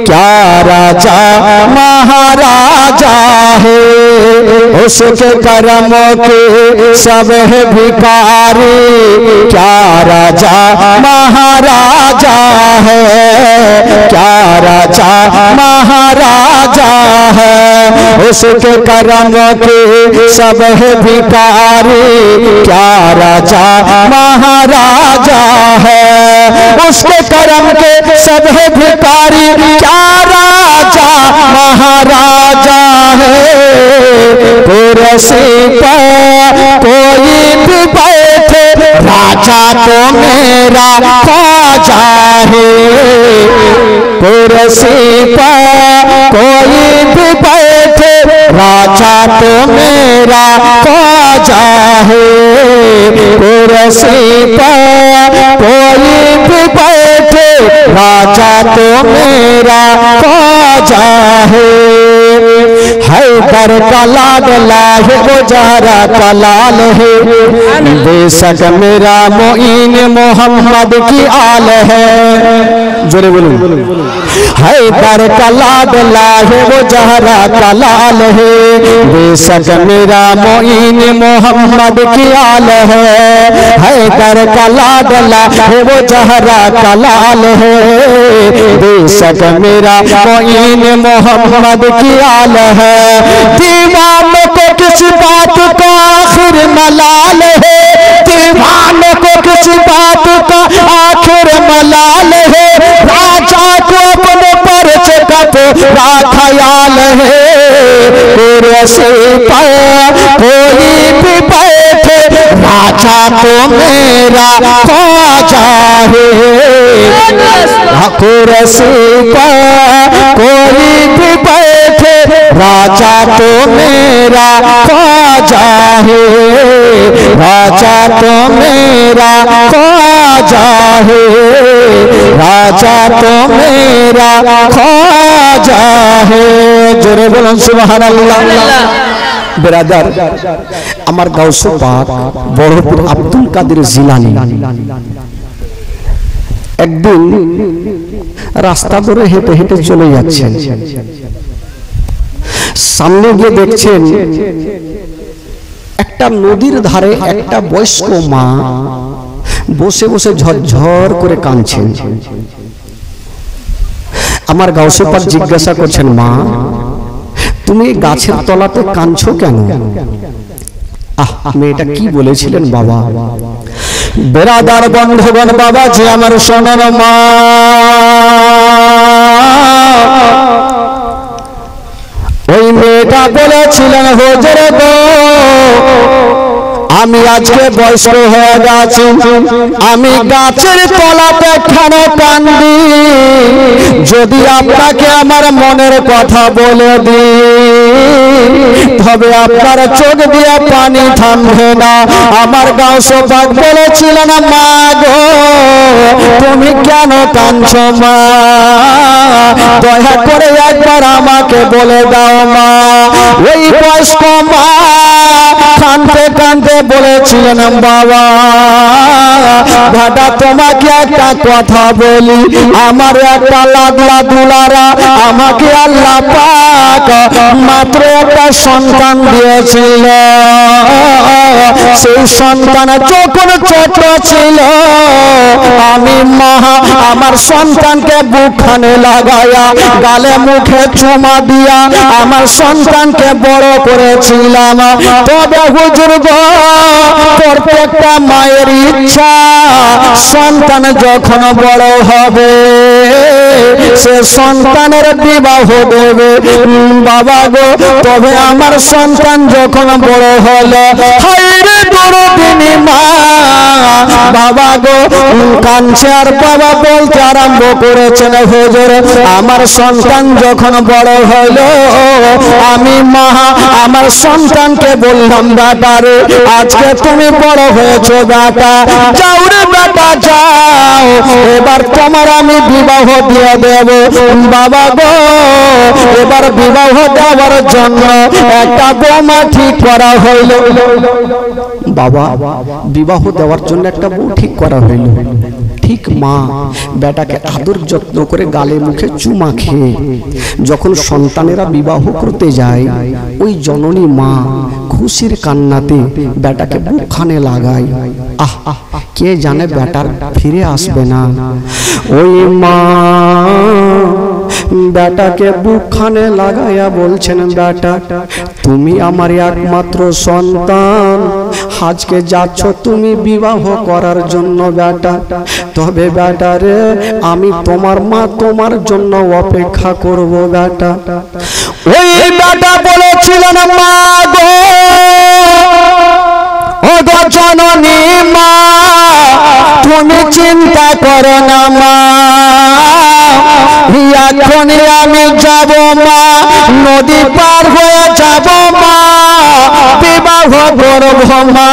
क्या राजा महाराजा है, उसके करम के सब है भिखारी। क्या राजा महाराजा है, क्या राजा महाराजा है, उसके करम के सब है भिखारी। क्या राजा महाराजा है, उसके करम के सब है भिखारी। क्या राजा महाराजा है, कुर्सी पर कोई भी बैठे, राजा तो मेरा ख्वाजा है। कुर्सी पर कोई भी बैठे, राजा तो मेरा ख्वाजा है। कुर्सी पर कोई भी बैठे, राजा तो मेरा ख्वाजा है। हैदर का लाडला है, वो ज़हरा का लाल है, बेशक मेरा मोइन मोहम्मद की आल है। जोरे बोलो। हैदर का लाडला है, वो ज़हरा का लाल है, बेशक मेरा मोइन मोहम्मद की आल है। हैदर का लाडला है, वो ज़हरा का लाल है, बेशक मेरा मोइन मोहम्मद की आल है। दीवानों को किसी बात का आखिर मलाल है, दीवानों को किसी बात का आखिर मलाल है। राजा को अपने पर्चे का पूरा ख्याल है। कुर्सी पर कोई भी बैठे, राजा तो मेरा ख्वाजा है। कुर्सी पर कोई भी बैठे, राजा तो मेरा ख्वाजा है। राजा तो मेरा ख्वाजा है, राजा तो मेरा ख्वाजा है। जोरे बोलन सुभान अल्लाह। बिरादर আমার গাউসে পাক বড়পুর আব্দুল কাদের জিলানী একদিন রাস্তা ধরে হেঁটে হেঁটে চলে যাচ্ছেন। সামনে গিয়ে দেখছেন একটা নদীর ধারে একটা বয়স্ক মা বসে বসে ঝরঝর করে কাঁদছেন। আমার গাউসে পাক জিজ্ঞাসা করছেন, মা তুমি গাছের তলাতে কাঁদছো কেন? মেয়েটা কি বলেছিলেন বাবা? বেরাদার বন্ধুগণ, বাবা যে আমার শোনেন, মা ওই মেয়েটা বলেছিলেন, হুজুর গো আমি আজকে বয়স্ক হয়ে গেছি, আমি গাছের তলাতে কেন কান্দি? যদি আপনাকে আমার মনের কথা বলে দিই, তবে আপনার চোখ দিয়ে পানি থামবে না। আমার গাউসে পাক বলেছিলেন, মা গো তুমি কেন কাঁদছো মা? দয়া করে একবার আমাকে বলে দাও মা। ওই বয়স্ক মা কাঁদতে কাঁদতে বলেছিলেন, বাবা ভাটা তোমাকে একটা কথা বলি, আমার একটা লাডলা দুলারা আমাকে আল্লাহ পাক মাত্র একটা সন্তান দিয়েছিল। সেই সন্তান যখন ছোট ছিল, আমি মা আমার সন্তানকে বুকখানে লাগায়া গালে মুখে চুমা দিয়া আমার সন্তানকে বড় করেছিলাম। তবে হুজুর গো প্রত্যেকটা মায়ের ইচ্ছা সন্তান যখন বড় হবে সে সন্তানের বিবাহ দেবে। বাবা গো তবে আমার সন্তান যখন বড় হলো, হায়রে দরদিনী মা, বাবা গো কাঁদছে আর বাবা বলতে আরম্ভ করেছেন, হুজুর আমার সন্তান যখন বড় হলো, আমি মা আমার সন্তানকে বললাম, বেটারে আজকে তুমি বড় হয়েছো বেটা, যাও রে বেটা যাও, এবার তোমার আমি বিবাহ দিয়ে দেব। বাবা গো এবার বিবাহ দেওয়ার জন্য একটা বৌমা ঠিক করা হইল। বাবা বিবাহ দেওয়ার জন্য একটা বউ ঠিক করা হইল। ঠিক মা বেটাকে আদর যত্ন করে গালে মুখে চুমা খেয়ে যখন সন্তানেরা বিবাহ করতে যায়, ওই জননী মা খুশির কান্নাতে বেটাকে বুকখানে লাগায়। আহ কে জানে বেটার ফিরে আসবে না। ওই মা বেটাকে বুকখানে লাগাইয়া বলছেন, বেটা তুমি আমার একমাত্র সন্তান, আজকে যাচ্ছ তুমি বিবাহ করার জন্য বেটা, তবে বেটা রে আমি তোমার মা তোমার জন্য অপেক্ষা করব বেটা। ওই বেটা বলেছিলেন, মা গো ও গো জননী মা তুমি চিন্তা করো না মা, এখনই আমি যাব মা, নদী পার হয়ে যাব মা, বিবাহ করব মা,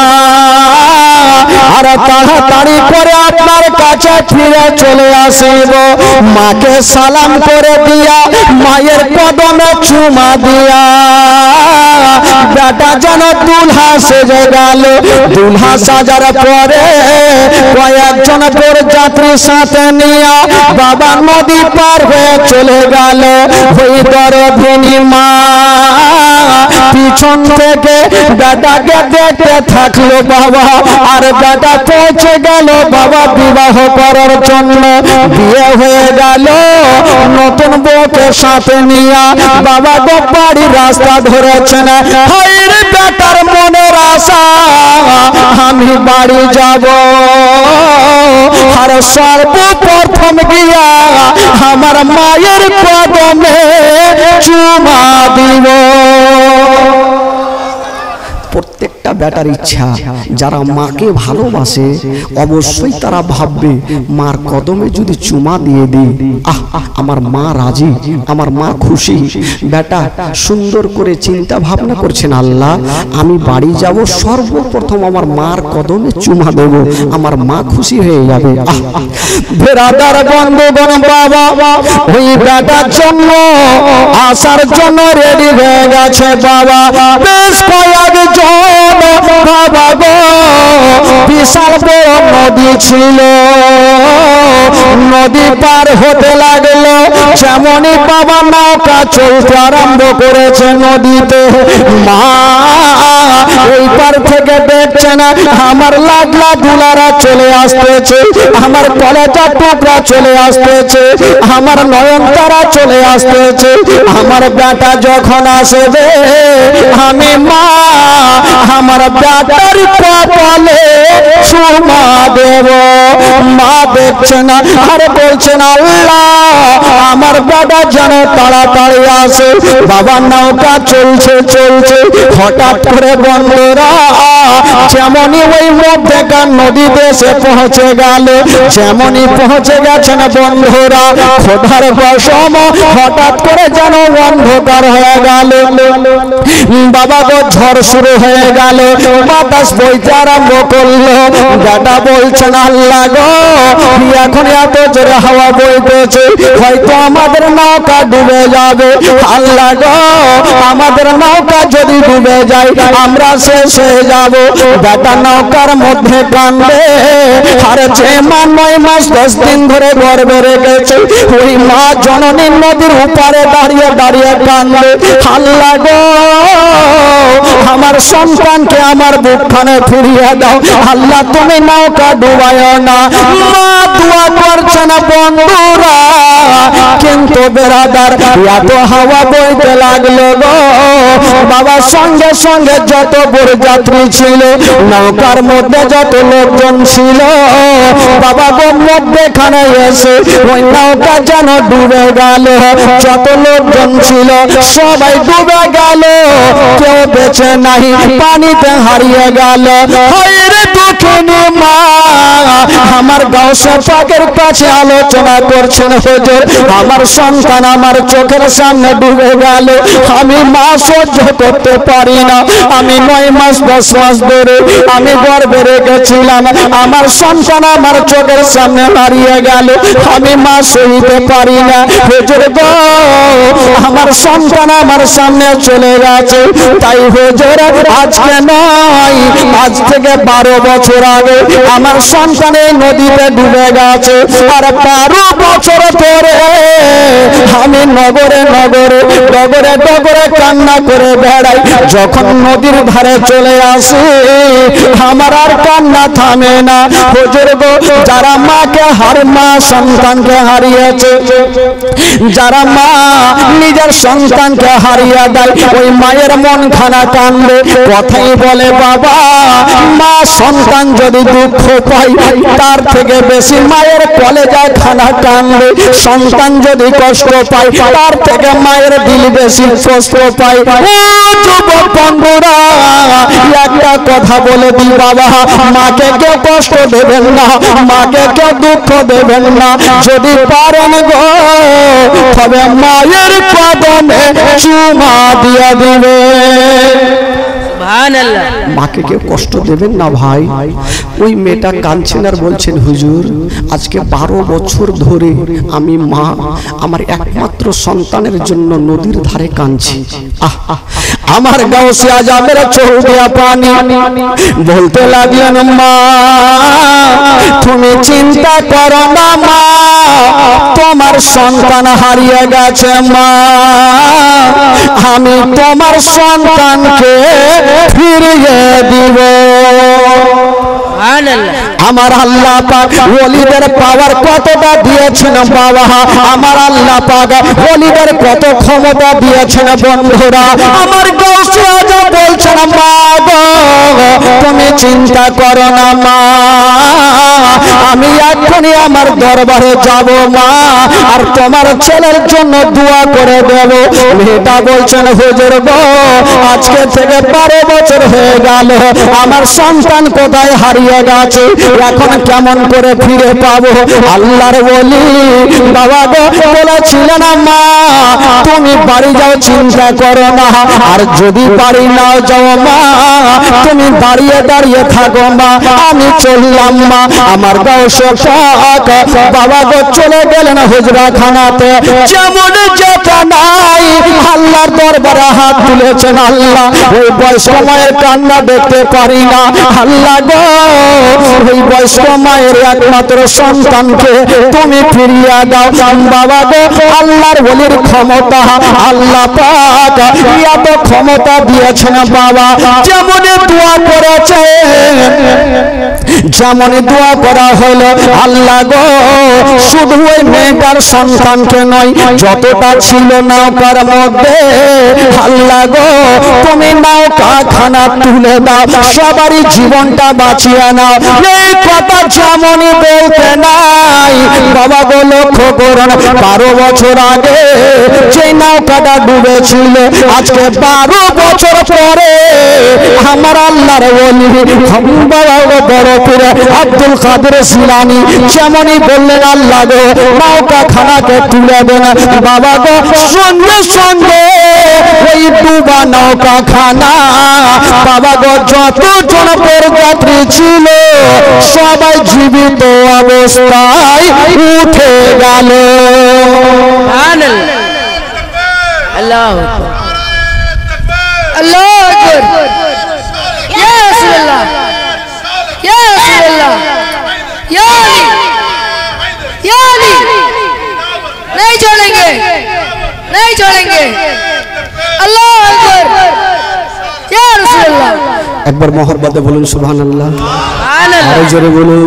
আর তাড়াতাড়ি করে আপনার কাছে ফিরে চলে আসব। মাকে সালাম করে দিয়া মায়ের কদমে চুমা দিয়া বেটা যেন দুলহা সেজে গেল। দুলহা সাজার পরে কয়েকজন বরযাত্রীর সাথে নিয়ে বাবা নদী পার হয়ে চলে গেল। ওই দরদিনী মা পিছন থেকে বেটাকে দেখতে থাকলো বাবা, আর বেটা পৌঁছে গেল বাবা বিবাহ করার জন্য। বিয়ে হয়ে গেল, নতুন বউকে সাথে নিয়ে বাবা গো বাড়ির রাস্তা ধরেছেন। হায়রে বেটার মনের আশা আমি বাড়ি যাব, আর সর্বপ্রথম গিয়া আমার মায়ের কদমে চুমা দিব। প্রত্যেকটা বেটার ইচ্ছা, যারা মাকে ভালোবাসে অবশ্যই তারা ভাববে মার কদমে যদি চুমা দিয়ে দিই, আমার মা রাজি, আমার মা খুশি। বেটা সুন্দর করে চিন্তা ভাবনা করছেন, আল্লাহ আমি বাড়ি যাব, সর্বপ্রথম আমার মার কদমে চুমা দেব, আমার মা খুশি হয়ে যাবে। বেরাদার বন্ধুগণ বাবা ওই বেটার জন্য আসার জন্য রেডি হয়ে গেছে বাবা। বেশ কয়েকজন বাবা গো, বিশাল বড় নদী ছিল, নদী পার হতে লাগলো। যেমনই বাবা নৌকা চলতে আরম্ভ করেছে নদীতে, মা ওই পার থেকে দেখছেন আমার লাডলা দুলারা চলে আসতেছে, আমার কলেজা টুকরা চলে আসতেছে, আমার নয়নতারা চলে আসতেছে। আমার বেটা যখন আসবে আমি মা আমার বেটার কপালে চুমা দেব। মা দেখছেন আর বলছেন, আল্লাহ আমার বেটা যেন তাড়াতাড়ি আসে। বাবা নৌকা চলছে চলছে, হঠাৎ করে বন্ধুরা যেমনই ওই মধ্যেকার নদীতে এসে পৌঁছে গেল, যেমনই পৌঁছে গেছেন বন্ধুরা খোদার কসম হঠাৎ করে যেন অন্ধকার হয়ে গেল। বাবা গো ঝড় শুরু হয়ে গেল, বাতাস বইতে আরম্ভ করলো। বেটা বলছেন, আল্লাহ গো এখন এত জোরে হাওয়া বইতেছে, হয়তো আমাদের নৌকা ডুবে যাবে। আল্লাহ গো আমাদের নৌকা যদি ডুবে যায় আমরা শেষ হয়ে যাব। বেটা নৌকার মধ্যে কান্দে, আর যে মা 9 মাস 10 দিন ধরে গর্ভে রেখেছে ওই মা জননী নদীর উপারে দাঁড়িয়ে দাঁড়িয়ে কান্দে, আল্লাহ গো আমার সন্তানকে আমার বুকখানে ফিরিয়ে দাও, আল্লাহ তুমি নৌকা ডুবায় না। মা দোয়া করছে না বন্ধুরা, কিন্তু বেরাদার এত হাওয়া বইতে লাগলো গো। বাবার সঙ্গে সঙ্গে যত বরযাত্রী ছিল, নৌকার মধ্যে যত লোকজন ছিল, বাবা গো মধ্যেখানে এসে ওই নৌকা যেন ডুবে গেল। যত লোকজন ছিল সবাই ডুবে গেল, কেউ বেঁচে নাই, পানিতে হারিয়ে গেল। হায়রে দুঃখিনী মা আমার গাউসে পাকের কাছে আলোচনা করছেন, হুজুর আমার সন্তান আমার চোখের সামনে ডুবে গেল, আমি মা সহ্য করতে পারি না। আমি 9 মাস 10 মাস ধরে আমি গর্ভে রেখেছিলাম, আমার সন্তান আমার চোখের সামনে হারিয়ে গেল, আমি মা সইতে পারি না। হুজুর গো, আমার সন্তান আমার সামনে চলে গেছে, তাই হুজুর আজকে নয়, আজ থেকে 12 বছর আগে আমার সন্তান এই নদীতে ডুবে গেছে। আর 12 বছর ধরে আমি নগরে নগরে ডগরে ডগরে কান্না করে বেড়াই। যখন নদীর ধারে চলে আসি আমার আর কান্না থামে না। হুজুর গো, যারা মাকে মা সন্তানকে হারিয়েছে, যারা মা নিজের সন্তানকে হারিয়ে দেয়, ওই মায়ের মন খানা কান্দে। কথাই বলে বাবা, মা সন্তান যদি দুঃখ পায় তার থেকে বেশি মায়ের কলেজায় খানা কান্দে। সন্তান যদি কষ্ট পায় তার থেকে মায়ের দিল বেশি কষ্ট পায়। যুবক বন্ধুরা, একটা কথা বলে দি বাবা, মাকে কেউ কষ্ট দেবেন না, মাকে কেউ দুঃখ দেবেন না। যদি পারেন গো তবে মায়ের কদমে চুমা দিয়ে দিবে। মাকে কেউ কষ্ট দেবেন না ভাই। ওই মেয়েটা কাঁদছেন আর বলছেন হুজুর আজকে 12 বছর ধরে আমি মা আমার একমাত্র সন্তানের জন্য নদীর ধারে কাঁদছি। আমার গাউসে আজমের চোখ দিয়া পানি বলতে লাগলেন, মা তুমি চিন্তা করো না মা, তোমার সন্তান হারিয়ে গেছে মা, আমি তোমার সন্তানকে ফিরিয়ে দিব। আমার আল্লাহ পাক ওলিদের পাওয়ার কতটা দিয়েছেন বাবা, আমার আল্লাহ পাক ওলিদের কত ক্ষমতা দিয়েছেন বন্ধুরা। আমার গাউসে আজম বলছেন, মা গো তুমি চিন্তা করো না মা, আমি এখনই আমার দরবারে যাব মা, আর তোমার ছেলের জন্য দোয়া করে দেব। মেয়েটা বলছেন, হুজুর গো আজকে থেকে 12 বছর হয়ে গেল, আমার সন্তান কোথায় হারিয়ে গেছে, এখন কেমন করে ফিরে পাবো? আল্লাহর ওলি বাবা গো বলেছিলেন, মা তুমি বাড়ি যাও, চিন্তা করো না, আর যদি বাড়ি নাও যাও মা তুমি দাঁড়িয়ে দাঁড়িয়ে থাকো মা, আমি চললাম মা। আমার গাউসে পাক বাবা গো চলে গেলেন হুজরা খানাতে। যেমন যেটা নাই আল্লাহর দরবারে হাত তুলেছেন, আল্লাহ ওই বয়স্ক মায়ের কান্না দেখতে পারি না, আল্লাহ গো ওই বয়স্ক মায়ের একমাত্র সন্তানকে তুমি ফিরিয়ে দাও বাবা গো। আল্লাহর ওলির ক্ষমতা আল্লাহ পাক এত ক্ষমতা দিয়েছেন বাবা। যেমন দোয়া করেছে, যেমন দোয়া করা হলো, আল্লাহ গো শুধু ওই মেয়েটার সন্তানকে নয়, যতটা ছিল নৌকার মধ্যে আল্লাহ গো তুমি নৌকা খানা তুলে দাও, সবারই জীবনটা বাঁচিয়ে নাও। এই কথা যেমনই বলতে নাই বাবা গো, লক্ষ্য করুন 12 বছর আগে যে নৌকাটা ডুবেছিল, আজকে 12 বছর পরে আমার আল্লাহর ওলি বাবা গো বড় পীর আব্দুল কাদের জিলানী যেমনই বললেন, আল্লাহ গো নৌকা খানাকে তুলে দেন বাবা গো, সঙ্গে সঙ্গে ওই ডুবা নৌকা খানা বাবা গো যতজন যাত্রী ছিল সবাই জীবিত অবস্থায় উঠে গেল। আল্লাহু আকবার, আল্লাহু আকবার, ইয়া রাসূলুল্লাহ, ইয়া রাসূলুল্লাহ, ইয়া আলী, ইয়া আলী, नहीं छोड़ेंगे, नहीं छोड़ेंगे, अल्लाहु अकबर, या रसूलुल्लाह। একবার মহব্বতে বলুন সুবহানাল্লাহ, আরো জোরে বলুন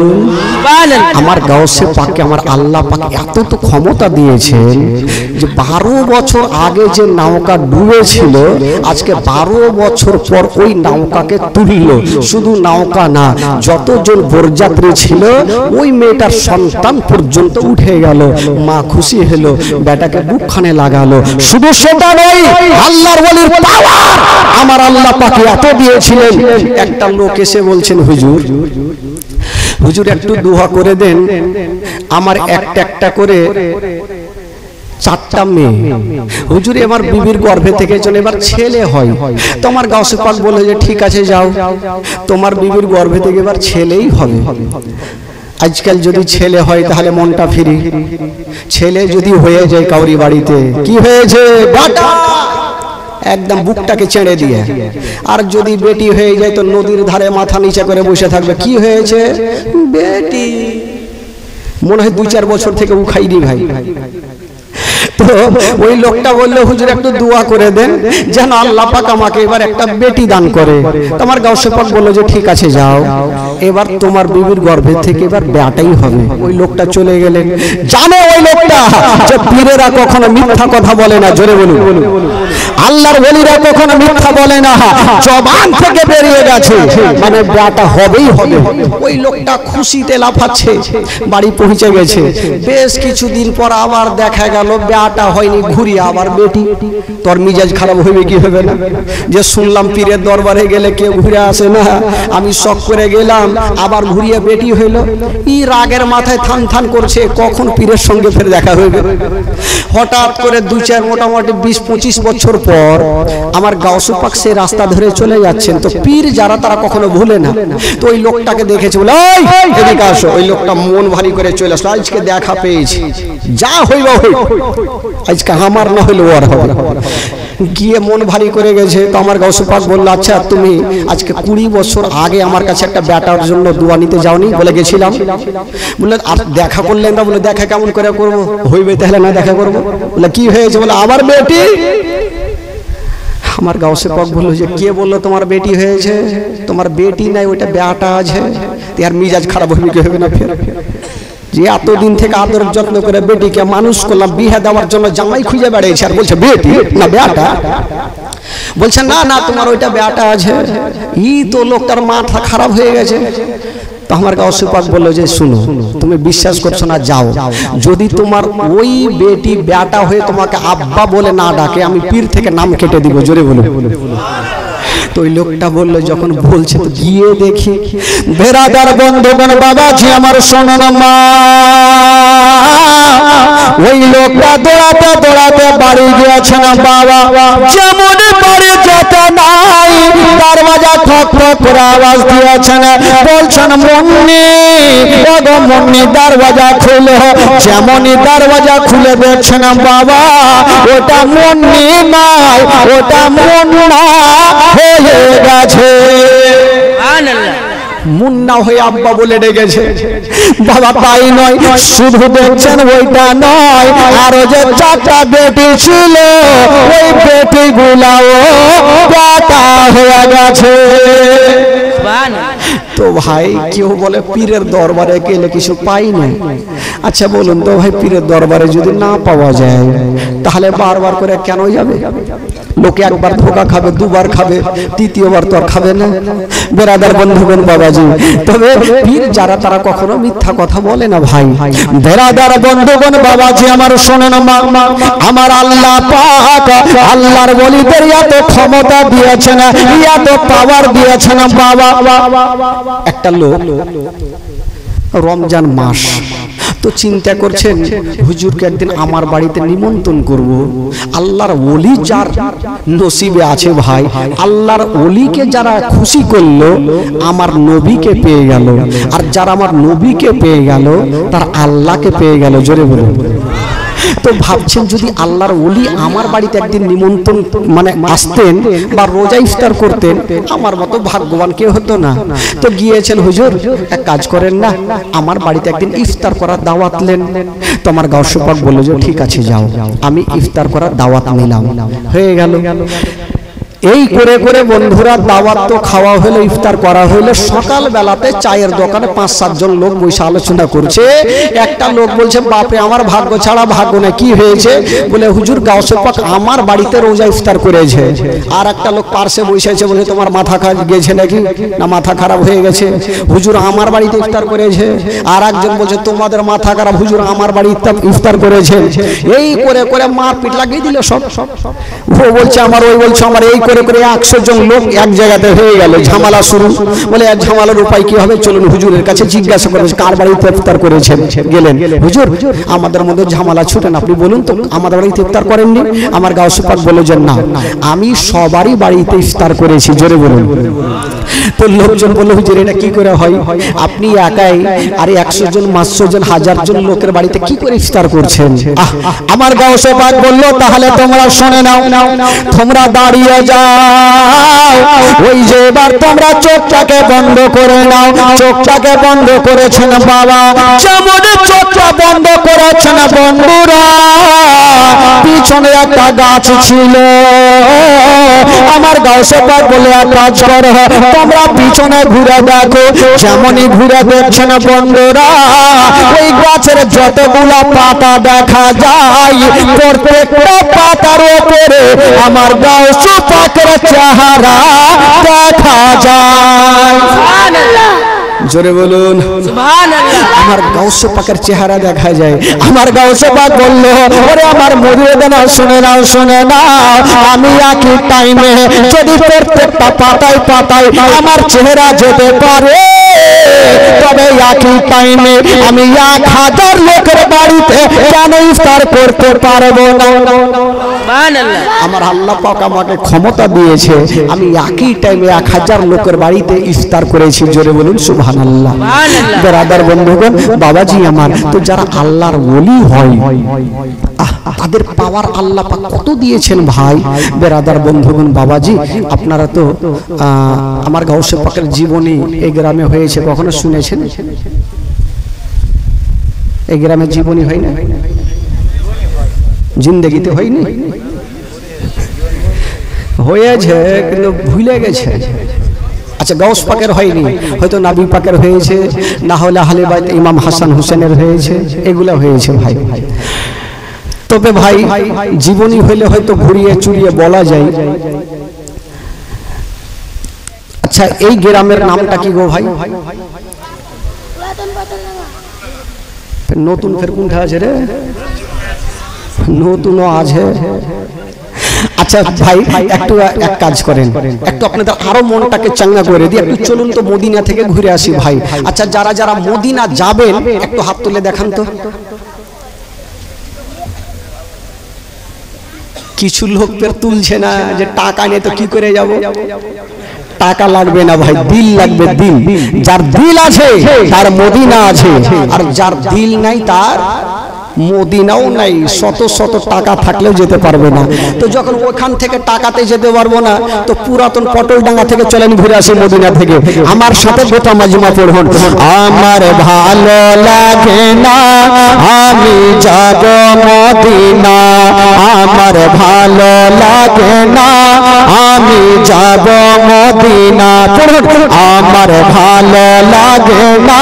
সুবহানাল্লাহ। আমার গাউসে পাকে আমার আল্লাহ পাক এত তো ক্ষমতা দিয়েছেন যে 12 বছর আগে যে নৌকা ডুবেছিল, আজকে 12 বছর পর ওই নৌকাকে তুলল। শুধু নৌকা না, যতজন বরযাত্রী ছিল ওই মেয়েটার সন্তান পর্যন্ত উঠে গেল। মা খুশি হলো, বেটাকে বুকখানে লাগালো। শুধু সেটা নয়, আল্লাহর ওলির পাওয়ার আমার আল্লাহ পাক এত দিয়েছিলেন। একটা লোক এসে বলছেন, হুজুর হুজুর একটু দোয়া করে দেন, আমার একটা একটা করে 4টা মেয়ে হুজুর আমার বিবির গর্ভে থেকে চলে এবার ছেলে হয়। তোমার গাউসে পাক বলে যে ঠিক আছে যাও, তোমার বিবির গর্ভে থেকে এবার ছেলেই হবে। আজকাল যদি ছেলে হয় তাহলে মনটা ফ্রি, ছেলে যদি হয়ে যায় কাউরি বাড়িতে কি হয়েছে বাটা একদম বুকটাকে ছেড়ে দিয়ে, আর যদি বেটি হয়ে যায় তো নদীর ধারে মাথা নিচে করে বসে থাকবে কি হয়েছে বেটি, মনে হয় 2-4 বছর থেকে উখাইনি ভাই। তো ওই লোকটা বললো হুজুর একটু দোয়া করে দেন যেন আল্লাহ পাক আমাকে এবার একটা বেটি দান করে। তোমার গাউসে পাক বললো যে ঠিক আছে যাও, এবার তোমার বিবির গর্ভে থেকে এবার বেটাই হবে। ওই লোকটা চলে গেলেন। জানো ওই লোকটা যে পীরেরা কখনো মিথ্যা কথা বলে না, জোরে বলুন, আল্লাহর ওলিরা কখনো মিথ্যা বলে না, জবান থেকে বেরিয়ে গেছে মানে বেটা হবেই হবে। ওই লোকটা খুশিতে লাফাচ্ছে, বাড়ি পৌঁছে গেছে। বেশ কিছুদিন পর আবার দেখা গেল বেটা হয়নি, ঘুরিয়ে আবার বেটি। তোর মিজাজ খারাপ হইবে কি হবে না, যে শুনলাম পীরের দরবারে গেলে কেউ ঘুরে আসে না, আমি শখ করে গেলাম আবার ঘুরিয়ে বেটি হইল। ই রাগের মাথায় থান থান করছে কখন পীরের সঙ্গে ফের দেখা হইবে। হঠাৎ করে 2-4 মোটামুটি 20-25 বছর পর আমার গাউসে পাক সে রাস্তা ধরে চলে যাচ্ছেন। তো পীর যারা তারা কখনো ভুলে না। তো ওই লোকটাকে দেখেছে, বলে এই এদিকে আসো। ওই লোকটা মন ভারী করে চলে আসলো, আজকে দেখা পেয়েছি, যা হইব হইব, আজকে আমার না হইলে ওর হবে। গিয়ে মন ভারী করে গেছে। তো আমার গাউসে পাক বললো আচ্ছা তুমি আজকে 20 বছর আগে আমার কাছে একটা বেটার জন্য দোয়া নিতে যাওনি? বলে গেছিলাম। বলে আর দেখা করলেন না? বলে দেখা কেমন করে করবো, হইবে তাহলে না দেখা করবো। বলে কি হয়েছে? বলে আবার বেটি। আমার গাউসে পাক বললো যে কে বললো তোমার বেটি হয়েছে? তোমার বেটি নাই, ওইটা বেটা আছে। আর মিজাজ খারাপ হইবে কি হবে না ফের, যে এতদিন থেকে আদর যত্ন করে বেটিকে মানুষ করলাম, বিয়ে দেওয়ার জন্য জামাই খুঁজে বেড়াইছে, আর বলছে বেটি না বেটা। বলছে না না তোমার ওইটা বেটা আছে। ই তো লোকটার মাথা খারাপ হয়ে গেছে। তো আমার গাউসে পাক বললো যে শুনো, তুমি বিশ্বাস করছো না, যাও, যদি তোমার ওই বেটি বেটা হয়ে তোমাকে আব্বা বলে না ডাকে আমি পীর থেকে নাম কেটে দিব, জোরে বলো। তো ওই লোকটা বললো যখন বলছে তো গিয়ে দেখি। বেরাদার বন্ধুগণ বাবাজি আমার শোনো না মা, ওই লোকটা দৌড়াতে দৌড়াতে বাড়ি গিয়েছে না বাবা। যেমন বাড়ি যেতে নাই দরওয়াজা ঠক ঠক করে আওয়াজ দিয়েছেন, বলছেন মুন্নি ওগো মুন্নি দরওয়াজা খুলো। যেমনই দরওয়াজা খুলে দেখছেন বাবা ওটা মুন্নি নয়, ওটা মুন্না হয়ে গেছে। মুন্না হয়ে আব্বা বলে ডেকেছে। বাবা তাই নয়, শুধু দেখছেন ওইটা নয়, আরো যে 4টা বেটি ছিল ওই বেটি গুলাও বেটা হয়ে গেছে। তো ভাই কেউ বলে পীরের দরবারে গেলে কিছু পাই না। আচ্ছা বলুন তো ভাই, পীরের দরবারে যদি না পাওয়া যায় তাহলে বারবার করে কেন যাবে? লোকে একবার ধোকা খাবে, 2বার খাবে, 3য়বার তো আর খাবে না। বেরাদার বন্ধুগণ বাবাজি, তবে পীর যারা তারা কখনো মিথ্যা কথা বলে না ভাই। বেরাদার বন্ধুগণ বাবাজি আমার শোনেন মা, আমার আল্লাহ পাক আল্লাহর ওলিদের এত ক্ষমতা দিয়েছেন, এত পাওয়ার দিয়েছেন বাবা। একটা লোক রমজান মাস তো চিন্তা করছেন হুজুরকে একদিন আমার বাড়িতে নিমন্ত্রণ করব। আল্লাহর ওলি যার নসিবে আছে ভাই, আল্লাহর ওলিকে যারা খুশি করলো আমার নবীকে পেয়ে গেল, আর যারা আমার নবীকে পেয়ে গেল তার আল্লাহকে পেয়ে গেল, জোরে বলুন। তো ভাবছেন যদি আল্লাহর ওলি আমার বাড়িতে একদিন নিমন্ত্রণ মানে আসতেন বা রোজা ইফতার করতেন, আমার মতো ভাগ্যবান কেউ হতো না। তো গিয়েছেন হুজুর এক কাজ করেন না, আমার বাড়িতে একদিন ইফতার করার দাওয়াত নেন। তো আমার গাউসে পাক বলল যে ঠিক আছে যাও, আমি ইফতার করার দাওয়াত নিলাম, হয়ে গেল। এই করে করে বন্ধুরা দাওয়াত তো খাওয়া হলো, ইফতার করা হলো। সকাল বেলাতে চায়ের দোকানে 5-7 জন লোক বসে আলোচনা করছে। একটা লোক বলছে বাপরে আমার ভাগ্য ছাড়া ভাগ্য না। কি হয়েছে? বলে হুজুর গাউসে পাক আমার বাড়িতে রোজা ইফতার করেছে। আর একটা লোক পার্শ্বে বসেছে, বলে তোমার মাথা গেছে নাকি, না মাথা খারাপ হয়ে গেছে, হুজুর আমার বাড়িতে ইফতার করেছে। আর একজন বলছে তোমাদের মাথা খারাপ, হুজুর আমার বাড়ি ইফতার করেছে। এই করে করে মারপিট লাগিয়ে দিল সব। ও বলছে আমার, ওই বলছে আমার, এই করে করে 100 জন লোক এক জায়গাতে হয়ে গেল, ঝামেলা শুরু। বলে এক ঝামেলার উপায় কি হবে, চলুন হুজুরের কাছে জিজ্ঞাসা করবে কার বাড়িতে ইফতার করেছেন। গেলেন, হুজুর আমাদের মধ্যে ঝামেলা ছুটেন, আপনি বলুন তো আমাদের বাড়িতে ইফতার করেননি? আমার গাউসে পাক বলে যে না, আমি সবারই বাড়িতে ইফতার করেছি। জোরে বলুন। তো লোকজন বলল হুজুর এটা কি করে হয়, আপনি একাই আর 100 জন 500 জন 1000 জন লোকের বাড়িতে কি করে ইফতার করছেন? আমার গাউসে পাক বলল তাহলে তোমরা শুনে নাও, তোমরা দাঁড়িয়ে যাও, ওই যে এবার তোমরা চোখটাকে বন্ধ করে নাও। চোখটাকে বন্ধ করেছেন বাবা, যেমন চোখটা বন্ধ করেছেন বন্ধুরা, পিছনে একটা গাছ ছিল। আমার গাউসে পাক বলে এক কাজ করো, তোমরা পিছনে ঘুরে দেখো। যেমনই ঘুরে দেখছেন বন্ধুরা, ওই গাছের যতগুলা পাতা দেখা যায়, প্রত্যেকটা পাতার উপরে আমার গাউসে পাকের চেহারা দেখা যায়। সুবহানাল্লাহ, জোরে বলুন সুবহানাল্লাহ। আমার গাউসে পাকের চেহারা দেখা যায়। আমার গাউসে পাক বলল ওরে আমার মুরিদরা শুনে নাও, শুনে নাও, আমি একই টাইমে যদি প্রত্যেকটা পাতায় পাতায় আমার চেহারা যেতে পারে, তবে একই টাইমে আমি 1000 লোকের বাড়িতে কেন ইফতার করতে পারবো না? আমার আল্লাহ পাক আমাকে ক্ষমতা দিয়েছে, আমি একই টাইমে 1000 লোকের বাড়িতে ইফতার করেছি। জোরে বলুন সুবহানাল্লাহ। ব্রাদার বন্ধুগণ, বাবাজি আমার, তো যারা আল্লাহর ওলি হয় তাদের পাওয়ার আল্লাহ পাক কত দিয়েছেন ভাই। ব্রাদার বন্ধুগণ, বাবাজি আপনারা তো আমার গাউসে পাকের জীবনী এই গ্রামে হয়েছে, কখনো শুনেছেন? এই গ্রামের জীবনী হয় না, জিন্দেগিতে হয়নি, হয়েছে কিন্তু ভুলে গেছে। আচ্ছা, গাউস পাকের হয়নি, হয়তো নাবি পাকের হয়েছে, না হলে আহলে বাইত ইমাম হাসান হুসেনের হয়েছে, এগুলা হয়েছে ভাই। তবে ভাই জীবনী হইলে হয়তো ঘুরিয়ে চুরিয়ে বলা যায়। আচ্ছা, এই গ্রামের নামটা কি গো ভাই? নতুন ফের কোনটা আছে রে? নতুনও আছে। আচ্ছা ভাই, একটু এক কাজ করেন, একটু আপনাদের আরো মনটাকে চাঙ্গা করে দিয়ে একটু চলুন তো মদিনা থেকে ঘুরে আসি ভাই। আচ্ছা, যারা যারা মদিনা যাবেন একটু হাত তুলে দেখান তো। কিছু লোক ফের তুলছে না, যে টাকা নিয়ে তো কি করে যাব। টাকা লাগবে না ভাই, দিল লাগবে, দিল। যার দিল আছে তার মদিনা আছে, আর যার দিল নাই তার মদিনাও নাই। শত শত টাকা থাকলেও যেতে পারবে না। তো যখন ওখান থেকে টাকাতে যেতে পারবো না, তো পুরাতন পটলডাঙ্গা থেকে চলেন ঘুরে আসি মদিনা থেকে। আমার সাথে গোটা মাজমা পড়ুন। আমার ভালো লাগে না আমি যাব মদিনা, আমার ভালো লাগে না আমি যাব মদিনা। পড়ুন, আমার ভালো লাগে না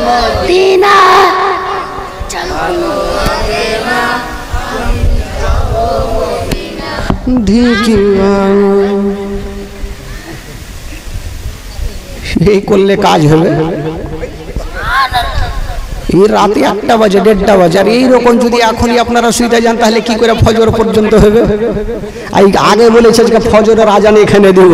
মদিনা। এই করলে কাজ হবে। এই রাতে 1টা বাজে 1:30 বাজে, আর এইরকম যদি এখনই আপনারা শুইতে যান তাহলে কি করে ফজর পর্যন্ত হবে? আগে বলেছে যে ফজরের আজান এখানে দিব।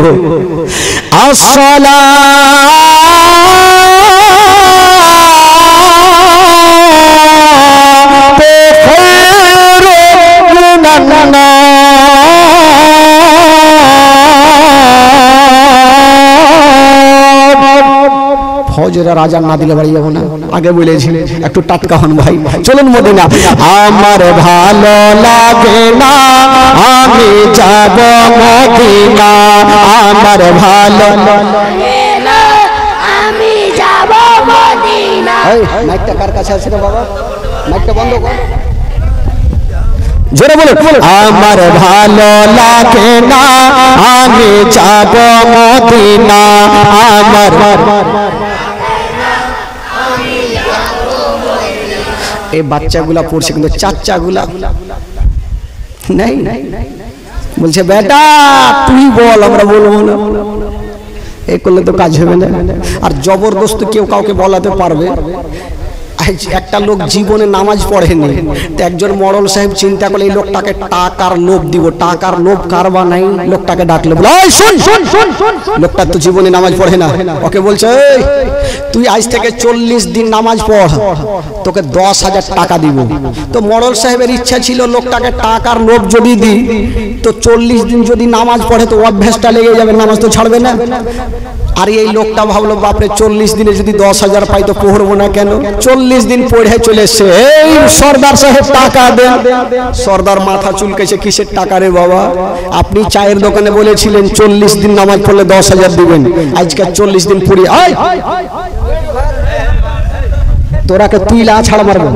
ফজরের আজান না দিলে বাড়ি যাবো না, আগে বলেছি। একটু টাটকা হন ভাই, চলুন মদিনা। আমার ভালো লাগে না আমি যাব মদিনা, আমার ভালো লাগে না আমি যাব মদিনা। এই মাইকটা কার কাছে আছে রে বাবা? মাইকটা বন্ধ কর, জোরে বলুন। আমার ভালো লাগে না আমি যাব মদিনা, আমার এই বাচ্চাগুলা পড়ছে কিন্তু চাচাগুলা নাই, বলছে বেটা তুই বল, আমরা বলবো না। এই করলে তো কাজ হবে না। আর জবরদস্ত কেউ কাউকে বলাতে পারবে? একটা লোক জীবনে নামাজ পড়েনি, তো একজন মরল সাহেব চিন্তা করলে এই লোকটাকে টাকার লোভ দিব, টাকার লোভ কারবা নাই, লোকটাকে ডাকলে বলে ওই শুন শুন শুন শুন, লোকটা তো জীবনে নামাজ পড়ে না, ওকে বলছে এই তুই আজ থেকে 40 দিন নামাজ পড়, তোকে 10,000 টাকা দিব। তো মরল সাহেবের ইচ্ছা ছিল লোকটাকে টাকার লোভ যদি দিই তো 40 দিন যদি নামাজ পড়ে তো অভ্যাসটা লেগে যাবে, নামাজ তো ছাড়বে না। আর এই লোকটা ভাবলো বাপরে 40 দিনে যদি 10,000 পাই তো পড়বো না কেন, 40 দিন পড়ে চলে এসছে, এই সর্দার সাহেব টাকা দেন। সর্দার মাথা চুলকেছে, কিসের টাকা রে বাবা, আপনি চায়ের দোকানে বলেছিলেন 40 দিন নামাজ পড়লে 10,000 দিবেন, আজকে 40 দিন পড়ি আয় তোরাকে তুই লা ছাড় মারবো,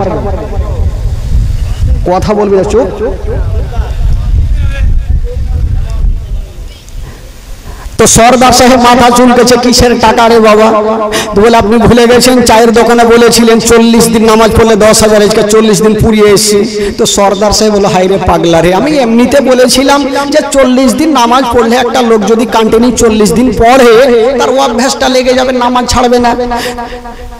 কথা বলবি না চুপ। তো সর্দার সাহেব মাথা চুলকেছে, কিসের টাকা রে বাবা, তো বলে আপনি ভুলে গেছেন চায়ের দোকানে বলেছিলেন 40 দিন নামাজ পড়লে 10,000, আজকে 40 দিন পুরিয়ে এসেছি। তো সর্দার সাহেব বলো হাই রে পাগলা রে, আমি এমনিতে বলেছিলাম যে 40 দিন নামাজ পড়লে একটা লোক যদি কন্টিনিউ 40 দিন পড়ে তার অভ্যাসটা লেগে যাবে, নামাজ ছাড়বে না,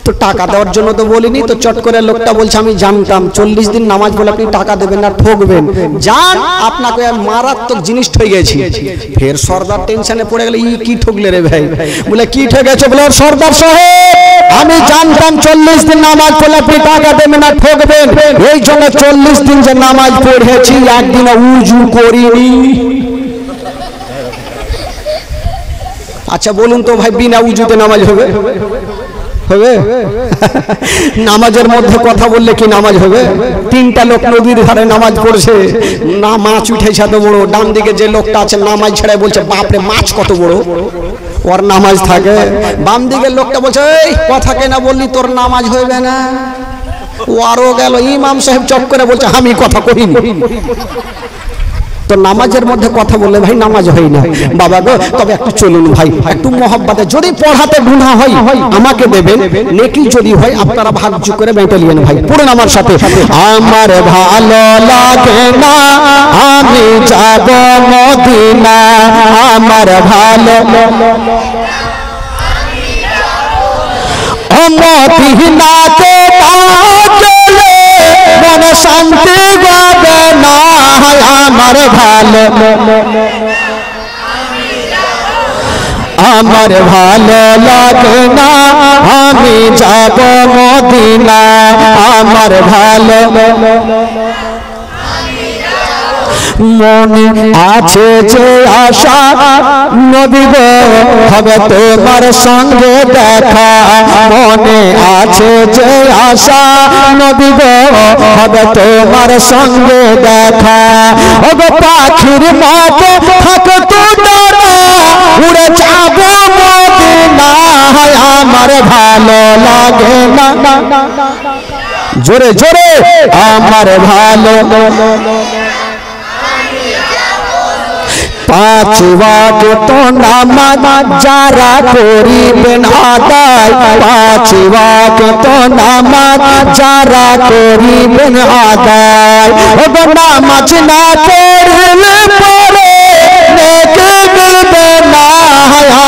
তো টাকা দেওয়ার জন্য তো বলিনি। তো চট করে লোকটা বলছে আমি জানতাম 40 দিন নামাজ পড়লে আপনি টাকা দেবেন না, ঠকবেন, জান আপনাকে মারাত্মক জিনিস হয়ে গেছে। ফের সর্দার টেনশনে পড়ে গেল, ই কি ঠকলে রে ভাই, বলে কি ঠকেছে, বলে সর্দার সাহেব আমি জানতাম 40 দিন নামাজ পড়লে আপনি টাকা দেবেন না, ঠকবেন, এই জন্য 40 দিন যে নামাজ পড়েছি একদিন উজু করিনি। আচ্ছা বলুন তো ভাই, বিনা উজুতে নামাজ হবে? হবে? নামাজের মধ্যে কথা বললে কি নামাজ হবে? 3টা লোক নদীর ধারে নামাজ পড়ছে, না মাছ উঠেছে এত বড়, ডান দিকে যে লোকটা আছে নামাজ ছেড়ে বলছে বাপরে মাছ কত বড়, ওর নামাজ থাকে। বাম দিকের লোকটা বলছে এই কথা কেনা বললি তোর নামাজ হইবে না, ও আরো গেল। ইমাম সাহেব চট করে বলছে আমি কথা কইনি। তো নামাজের মধ্যে কথা বললে ভাই নামাজ হয় না বাবা গো, তবে একটু চলুন ভাই, একটু মহব্বতে, যদি পড়াতে গুনাহ হয় আমাকে দেবেন, নেকি যদি হয় আপনারা ভাগ্য করে বেঁটেলিয়েন ভাই, পড়ুন আমার সাথে। আমার ভালো লাগে না আমি যাব মদিনা, আমার ভালো মদিনাতে চলে মনে শান্তি পাবে না, আমার ভালো আমার ভালো লাগে না আমি যাব মদিনা, আমার ভালো মনে আছে যে আশা নবী গো হবে তোমার সঙ্গে দেখা, মনে আছে যে আশা নবী গো হবে তোমার সঙ্গে দেখা, ওগো পাখির মতো থাকো তো ডানা উড়ে যাব মদিনা, আমার ভালো লাগে না, জোরে জোরে আমার ভালো 5 ওয়াক্ত নামাজ যারা করিবেন আদায়, 5 ওয়াক্ত নামাজ যারা করিবেন আদায়, ওগো নামাজ না পড়লে পরে নেকি মিলবে না,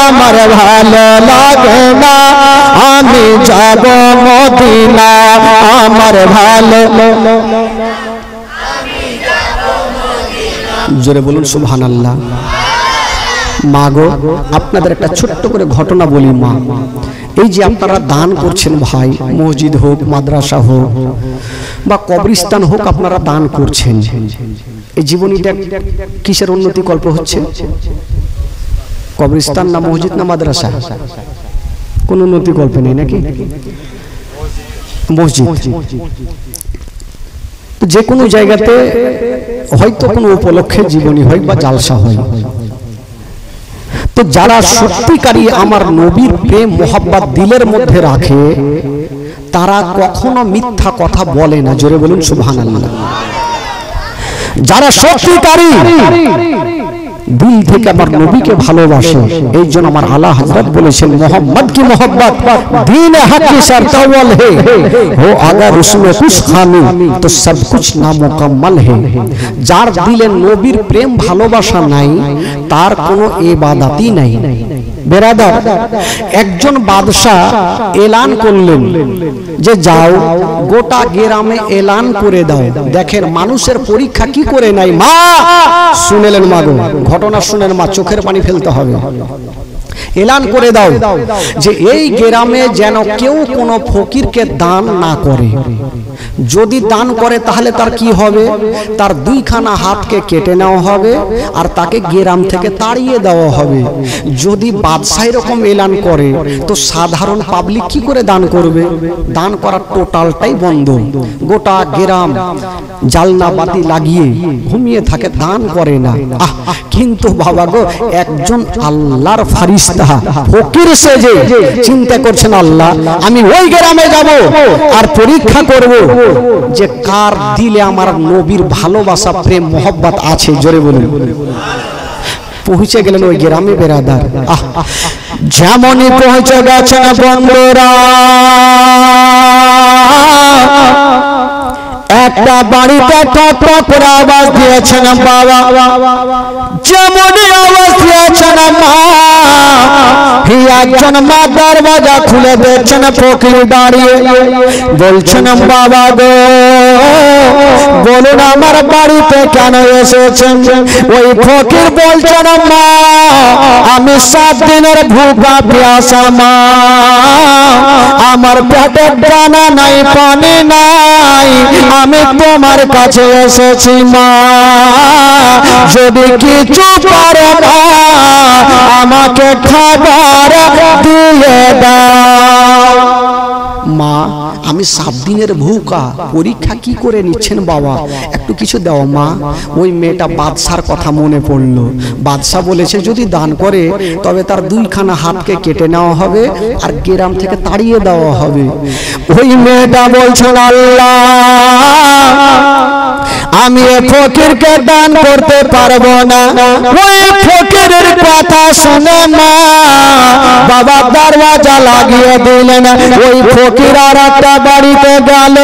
আমার ভালো লাগে না আমি যাব মদিনা, আমার ভালো জোরে বলুন সুবহানাল্লাহ। মা গো আপনাদের একটা ছোট্ট করে ঘটনা বলি মা, এই যে আপনারা দান করছেন ভাই, মসজিদ হোক মাদ্রাসা হোক বা কবরস্থান হোক আপনারা দান করছেন, এই জীবনীটা কিসের উন্নতি কল্প হচ্ছে? কবরস্থান না মসজিদ না মাদ্রাসা? কোন উন্নতি কল্প নেই নাকি? মসজিদ যে কোনো জায়গাতে হয়তো কোনো উপলক্ষে জীবনী হয় বা জালসা হয়, তো যারা সত্যিকারী আমার নবীর প্রেম মোহাব্বত দিলের মধ্যে রাখে তারা কখনো মিথ্যা কথা বলে না, জোরে বলুন সুবহানাল্লাহ। যারা সত্যিকারী দিল থেকে আমার নবীকে ভালোবাসে, এই জন্য আমার আলা হযরত বলেছেন मोहम्मद की मोहब्बत दीन हक की शर्त अव्वल है, हो अगर उसमें कुछ खामी तो सब कुछ नामुकम्मल है। যার দিলে নবীর প্রেম ভালোবাসা নাই তার কোনো ইবাদতই নাই। বেরাদার, একজন বাদশা এলান করলেন যে যাও গোটা গ্রামে এলান করে দাও। দেখেন মানুষের পরীক্ষা কি করে নাই। মা শুনেলেন, মা গো ঘটনা শুনেন মা, চোখের পানি ফেলতে হবে। এলান করে দাও যে এই গ্রামে যেন কেউ কোনো ফকিরকে দান না করে। যদি দান করে তাহলে তার কি হবে? তার দুইখানা হাতকে কেটে নেওয়া হবে আর তাকে গ্রাম থেকে তাড়িয়ে দেওয়া হবে। যদি বাদশাহ এরকম এলান করে তো সাধারণ পাবলিক কি করে দান করবে? দান করার টোটালটাই বন্ধ। গোটা গ্রাম জালনা বাতি লাগিয়ে ঘুমিয়ে থাকে, দান করে না। কিন্তু বাবা গো, একজন আল্লাহর ফারিস্তা ফকির সেজে চিন্তা করছেন, আল্লাহ আমি ওই গ্রামে যাব আর পরীক্ষা করব যে কার দিলে আমার নবীর ভালোবাসা প্রেম মোহব্বত আছে। জোরে বলুন। পৌঁছে গেলেন ওই গ্রামে বেরাদার। যেমনই পৌঁছে গেছেন বন্ধুরা, একটা বাড়িতে টক করে আওয়াজ দিয়েছেন বাবা। যেমনই আওয়াজ দিয়েছেন মা, একজন মা দরওয়াজা খুলে দেখছেন ফকির দাঁড়িয়ে। বলছেন বাবা গো বলুন আমার বাড়িতে কেন এসেছেন? ওই ফকির বলছেন মা আমি 7 দিনের ভুকা প্যাসা মা, আমার পেটে দানা নাই পানি নাই, আমি তোমার কাছে এসেছি মা, যদি কিছু পারো না আমাকে খাবার দিয়ে দাও। মা আমি 7 দিনের ভুকা, পরীক্ষা কি করে নিচ্ছেন বাবা, একটু কিছু দাও মা। ওই মেয়েটা বাদশার কথা মনে পড়লো। বাদশা বলেছে যদি দান করে তবে তার দুইখানা হাতকে কেটে নেওয়া হবে আর গ্রাম থেকে তাড়িয়ে দেওয়া হবে। ওই মেয়েটা বলছেন আল্লাহ আমি ফকিরকে দান করতে পারবো না। ওই ফকিরের কথা শুনে মা বাবা দরওয়াজা লাগিয়ে দিলেন। ওই ফকির আর একটা বাড়িতে গেল,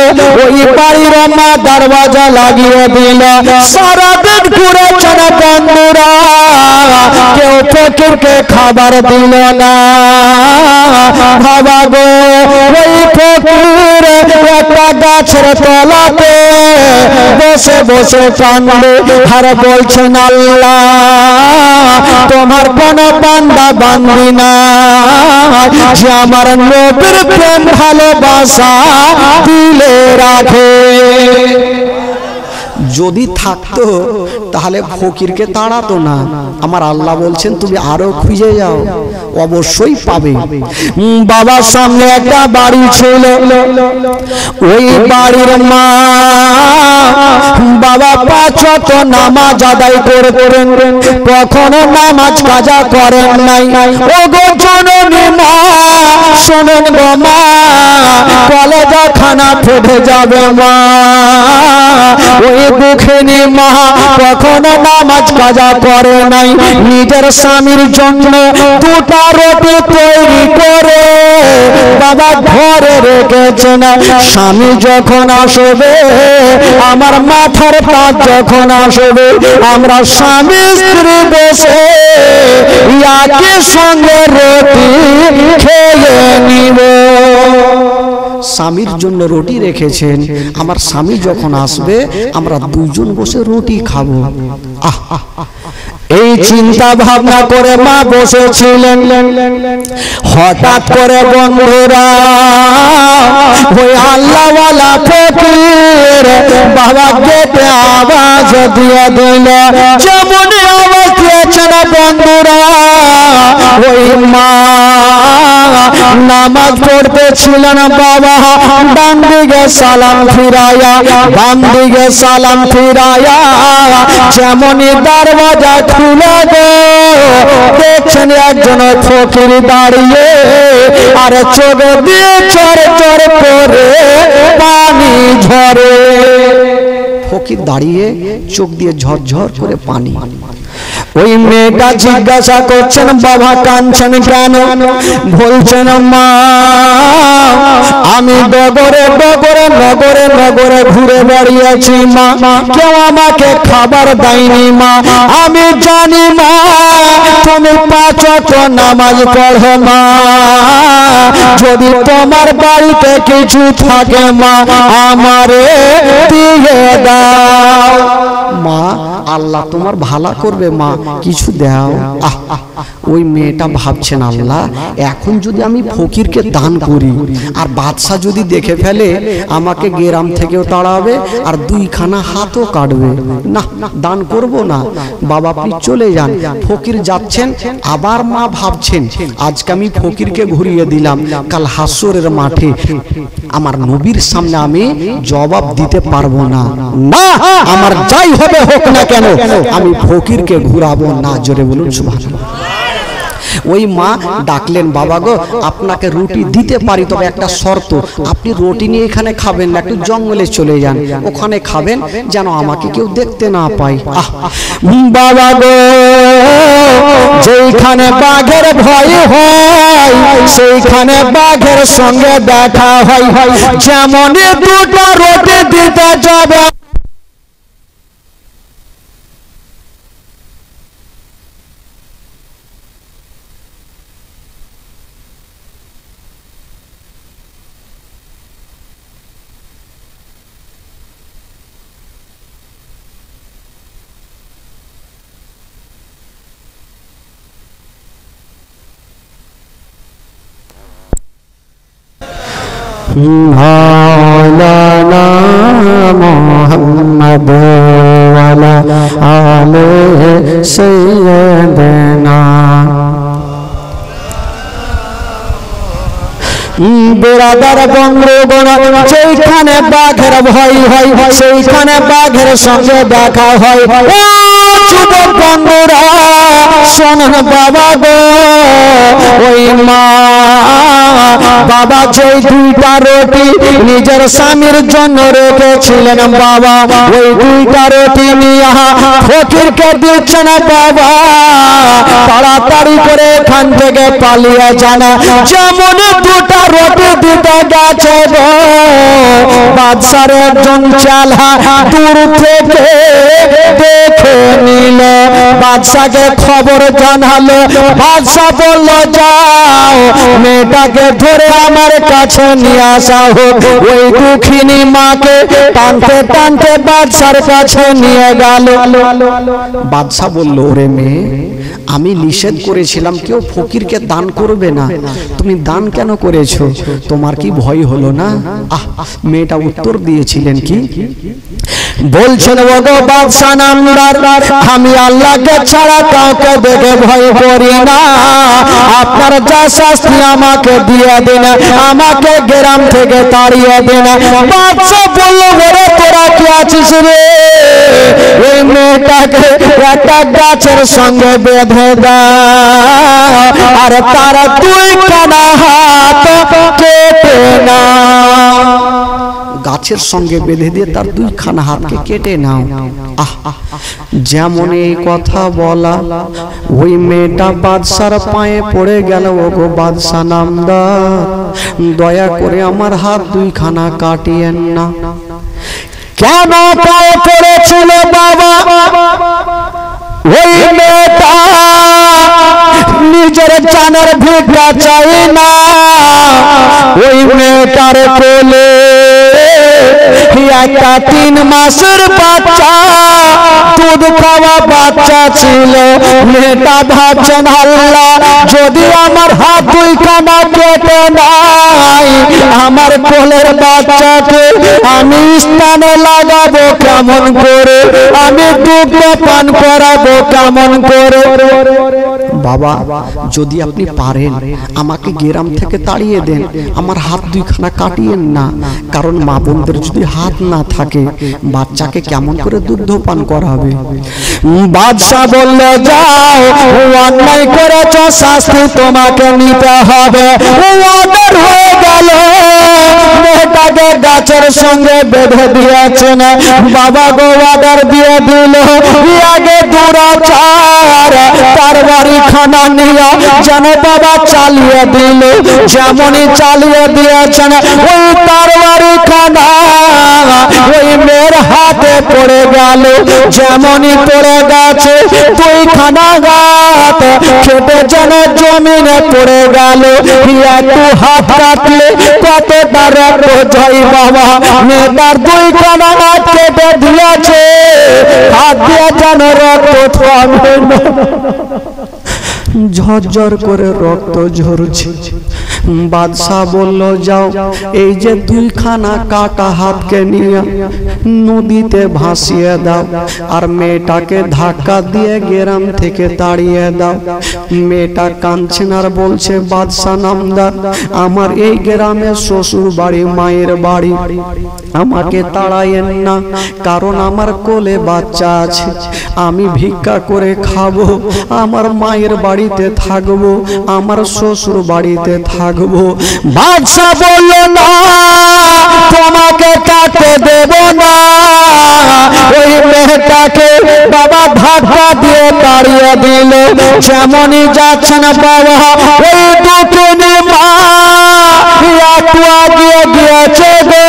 ওই বাড়ির মা দরওয়াজা লাগিয়ে দিল। সারাদিন ঘুরেছেন বন্ধুরা, কেউ ফকিরকে খাবার দিল না। বাবা গো ওই ফকির একটা গাছের তলাতে বসে বসে কান্দে আর বলছেন আল্লাহ তোমার কোন বান্দা বান্দি না যে আমার নবীর প্রেম ভালোবাসা দিলে রাখে। যদি থাকতো তাহলে ফকিরকে তাড়াতো না। আমার আল্লাহ বলছেন তুমি আরো খুঁজে যাও, অবশ্যই পাবে। বাবার সামনে একটা বাড়ি ছিল, ওই বাড়ির মা বাবা 5 ওয়াক্ত নামাজ আদায় করতেন, কখনো নামাজ কাজা করেন নাই। ও গো জননী মা শোনেন গো মা, কলেজা খানা ফেটে যাবে মা। ওই দুঃখিনী মা কখনো নামাজ কাজা করে নাই, নিজের স্বামীর জন্য 2টা রুটি তৈরি করে বাবা ঘরে রেখেছেন। স্বামী যখন আসবে, আমার মাথার তাজ যখন আসবে, আমরা স্বামী স্ত্রী বসে একই সঙ্গে রুটি খেয়ে নিব। স্বামীর জন্য রুটি রেখেছেন, আমার স্বামী যখন আসবে আমরা দুজন বসে রুটি খাবো। এই চিন্তা ভাবনা করে মা বসেছিলেন। হঠাৎ করে বন্ধুরা ওই আল্লাহওয়ালা ফকির বাবা গেটে আওয়াজ দিয়ে দিল। যেমন আওয়াজ দিয়েছেন বন্ধুরা, ওই মা নামাজ পড়তেছিলেন বাবা, ডান দিকে সালাম ফিরায়া, বাম দিকে সালাম ফিরায়া যেমনই দরওয়াজা খুলে গো দেখছেন একজন ফকির দাঁড়িয়ে আর চোখ দিয়ে চর চর করে পানি ঝরে। ফকির দাঁড়িয়ে চোখ দিয়ে ঝরঝর করে পানি। ওই মেয়েটা জিজ্ঞাসা করছেন বাবা কাঁদছেন কেন? বলছেন মা আমি ডগরে ডগরে নগরে নগরে ঘুরে বেড়িয়েছি মা, কেউ আমাকে খাবার দেয়নি মা। আমি জানি মা তুমি 5 ওয়াক্ত নামাজ পড়ো মা, যদি তোমার বাড়িতে কিছু থাকে মা আমারে দিয়ে দাও। মা আল্লাহ তোমার ভালো করবে মা, কিছু দাও। ওই মেয়েটা ভাবছেন আল্লাহ এখন যদি আমি ফকিরকে দান করি আর বাদশা যদি দেখে ফেলে আমাকে গ্রাম থেকেও তাড়াবে আর 2খানা হাতও কাটবে, না দান করব না। বাবা আপনি চলে যান। ফকির যাচ্ছেন, আবার মা ভাবছেন আজকে আমি ফকিরকে ঘুরিয়ে দিলাম, কাল হাসরের মাঠে আমার নবীর সামনে আমি জবাব দিতে পারবো না, না আমার যাই হবে হোক না কেন আমি ফকিরকে ঘুরাবো না। জোরে বলুন সুবহানাল্লাহ। ওই মা ডাকলেন বাবা গো আপনাকে রুটি দিতে পারি, তবে একটা শর্ত, আপনি রুটি নিয়ে এখানে খাবেন না, একটু জঙ্গলে চলে যান, ওখানে খাবেন যেন আমাকে কেউ দেখতে না পায়। বাবা গো যেখানে বাঘের ভয় হয় সেইখানে বাঘের সঙ্গে দেখা হয়, যেমন 2টা রুটি দিতে যাবে মাওলানা মুহাম্মদ ওয়ালা আলে সাইয়্যিদানা। বেরাদার বন্ধুগণ যেখানে বাঘের ভয় হয় সেইখানে বাঘের সঙ্গে দেখা হয়। ও যুবক বন্ধুরা শোনেন বাবা গো, ওই মা বাবা যে 2টা রুটি নিজের স্বামীর জন্য রেখেছিলেন বাবা, ওই 2টা রুটি নিয়ে ফকিরকে দিচ্ছেন বাবা। তাড়াতাড়ি করে এখান থেকে পালিয়ে যান, যেমন 2টা রুটি দিতে গেছে গো বাদশার একজন চালা দূর থেকে দেখে নিল, বাদশাকে খবর জানালো। বাদশা বলল যাও মেয়েটাকে ধরে আমার কাছে নিয়ে আসা হোক। ওই দুঃখিনী মাকে টানতে টানতে বাদশার কাছে নিয়ে গেল। বাদশা বলল ওরে মেয়ে আমি নিষেধ করেছিলাম কেউ ফকিরকে দান করবে না, তুমি দান কেন করেছো? তোমার কি ভয় হলো না? মেয়েটা উত্তর দিয়েছিলেন কি বলছেন ওগো বাদশা নামদার আমি আল্লাহকে ছাড়া কাউকে দেখে ভয় করি না, আপনার যা শাস্তি আমাকে দিয়ে দিন, আমাকে গ্রাম থেকে তাড়িয়ে দিন। বাদশা বলল ওরে তোরা কি আছিস রে? এই মেয়েটাকে একটা গাছের সঙ্গে বেঁধে দাও আর তার 2খানা হাত কেটে নাও। গাছের সঙ্গে বেঁধে দিয়ে তার 2খানা হাতকে কেটে নাও। যেমন এই কথা বলা ওই মেয়েটা বাদশার পায়ে পড়ে গেল। ওগো বাদশা নামদার দয়া করে আমার হাত 2খানা কাটিয়েন না। কেন পায়ে পড়েছিল বাবা? ওই মেয়েটা নিজের জানের ভিক্ষা চাই না, ওই মেয়েটার কোলে একটা 3 মাসের বাচ্চা দুধ খাওয়া বাচ্চা ছিল। মেয়েটা ভাবছেন আল্লাহ যদি আমার হাত 2খানা কেটে নাই আমার কোলের বাচ্চাকে আমি স্থানে লাগাবো কেমন করে, আমি দুধ পান করাবো কেমন করে? বাবা যদি আপনি পারেন আমাকে গ্রাম থেকে তাড়িয়ে দেন, আমার হাত দুইখানা কাটিয়েন না, কারণ মা বোনদের যদি হাত না থাকে বাচ্চাকে কেমন করে দুগ্ধ পান করাবে। বাদশা বলল, যাও, অন্যায় করেছ, শাস্তি তোমাকে নিতে হবে। অর্ডার হয়ে গেল, মেয়েটাকে গাছের সঙ্গে বেঁধে দিয়েছেন। বাবা গো অর্ডার দিয়ে দিল, আগে দুরাচার তার বাড়িখানা নিয়ে যেন বাবা চালিয়ে দিল। যেমনই চালিয়ে দিয়েছেন ওই তার বাড়িখানা ওই মেয়ের হাতে পড়ে গেল। যেমনই পড়ে গেছে দুইখানা গাছ খেটে যেন জমিনে পড়ে গেল। একটু হাত কাটলে কতটা রক্ত যায় বাবা। মেয়েটার দুইখানা গাছ কেটে দিয়েছে, হাত দিয়ে যেন রক্ত থামে না, ঝরঝর করে রক্ত ঝরছে। বাদশা বলল, যাও, এই যে দুইখানা কাটা হাতকে নিয়ে নদীতে ভাসিয়ে দাও, আর মেয়েটাকে ধাক্কা দিয়ে গ্রাম থেকে তাড়িয়ে দাও। মেয়েটা কাঁদছেন আর বলছে, বাদশা নামদার, আমার এই গ্রামে শ্বশুর বাড়ি, মায়ের বাড়ি, আমাকে তাড়াইয়েন না, কারণ আমার কোলে বাচ্চা আছে, আমি ভিক্ষা করে খাবো, আমার মায়ের বাড়িতে থাকবো, আমার শ্বশুর বাড়িতে থাকবো। বাদশা বলল, না, তোমাকে কাটতে দেব না। ওই মেয়েটাকে বাবা ধাক্কা দিয়ে তাড়িয়ে দিল। যেমনই যাচ্ছেন বাবা ওই দুটোনি মা একটু আগিয়ে গিয়েছে গো।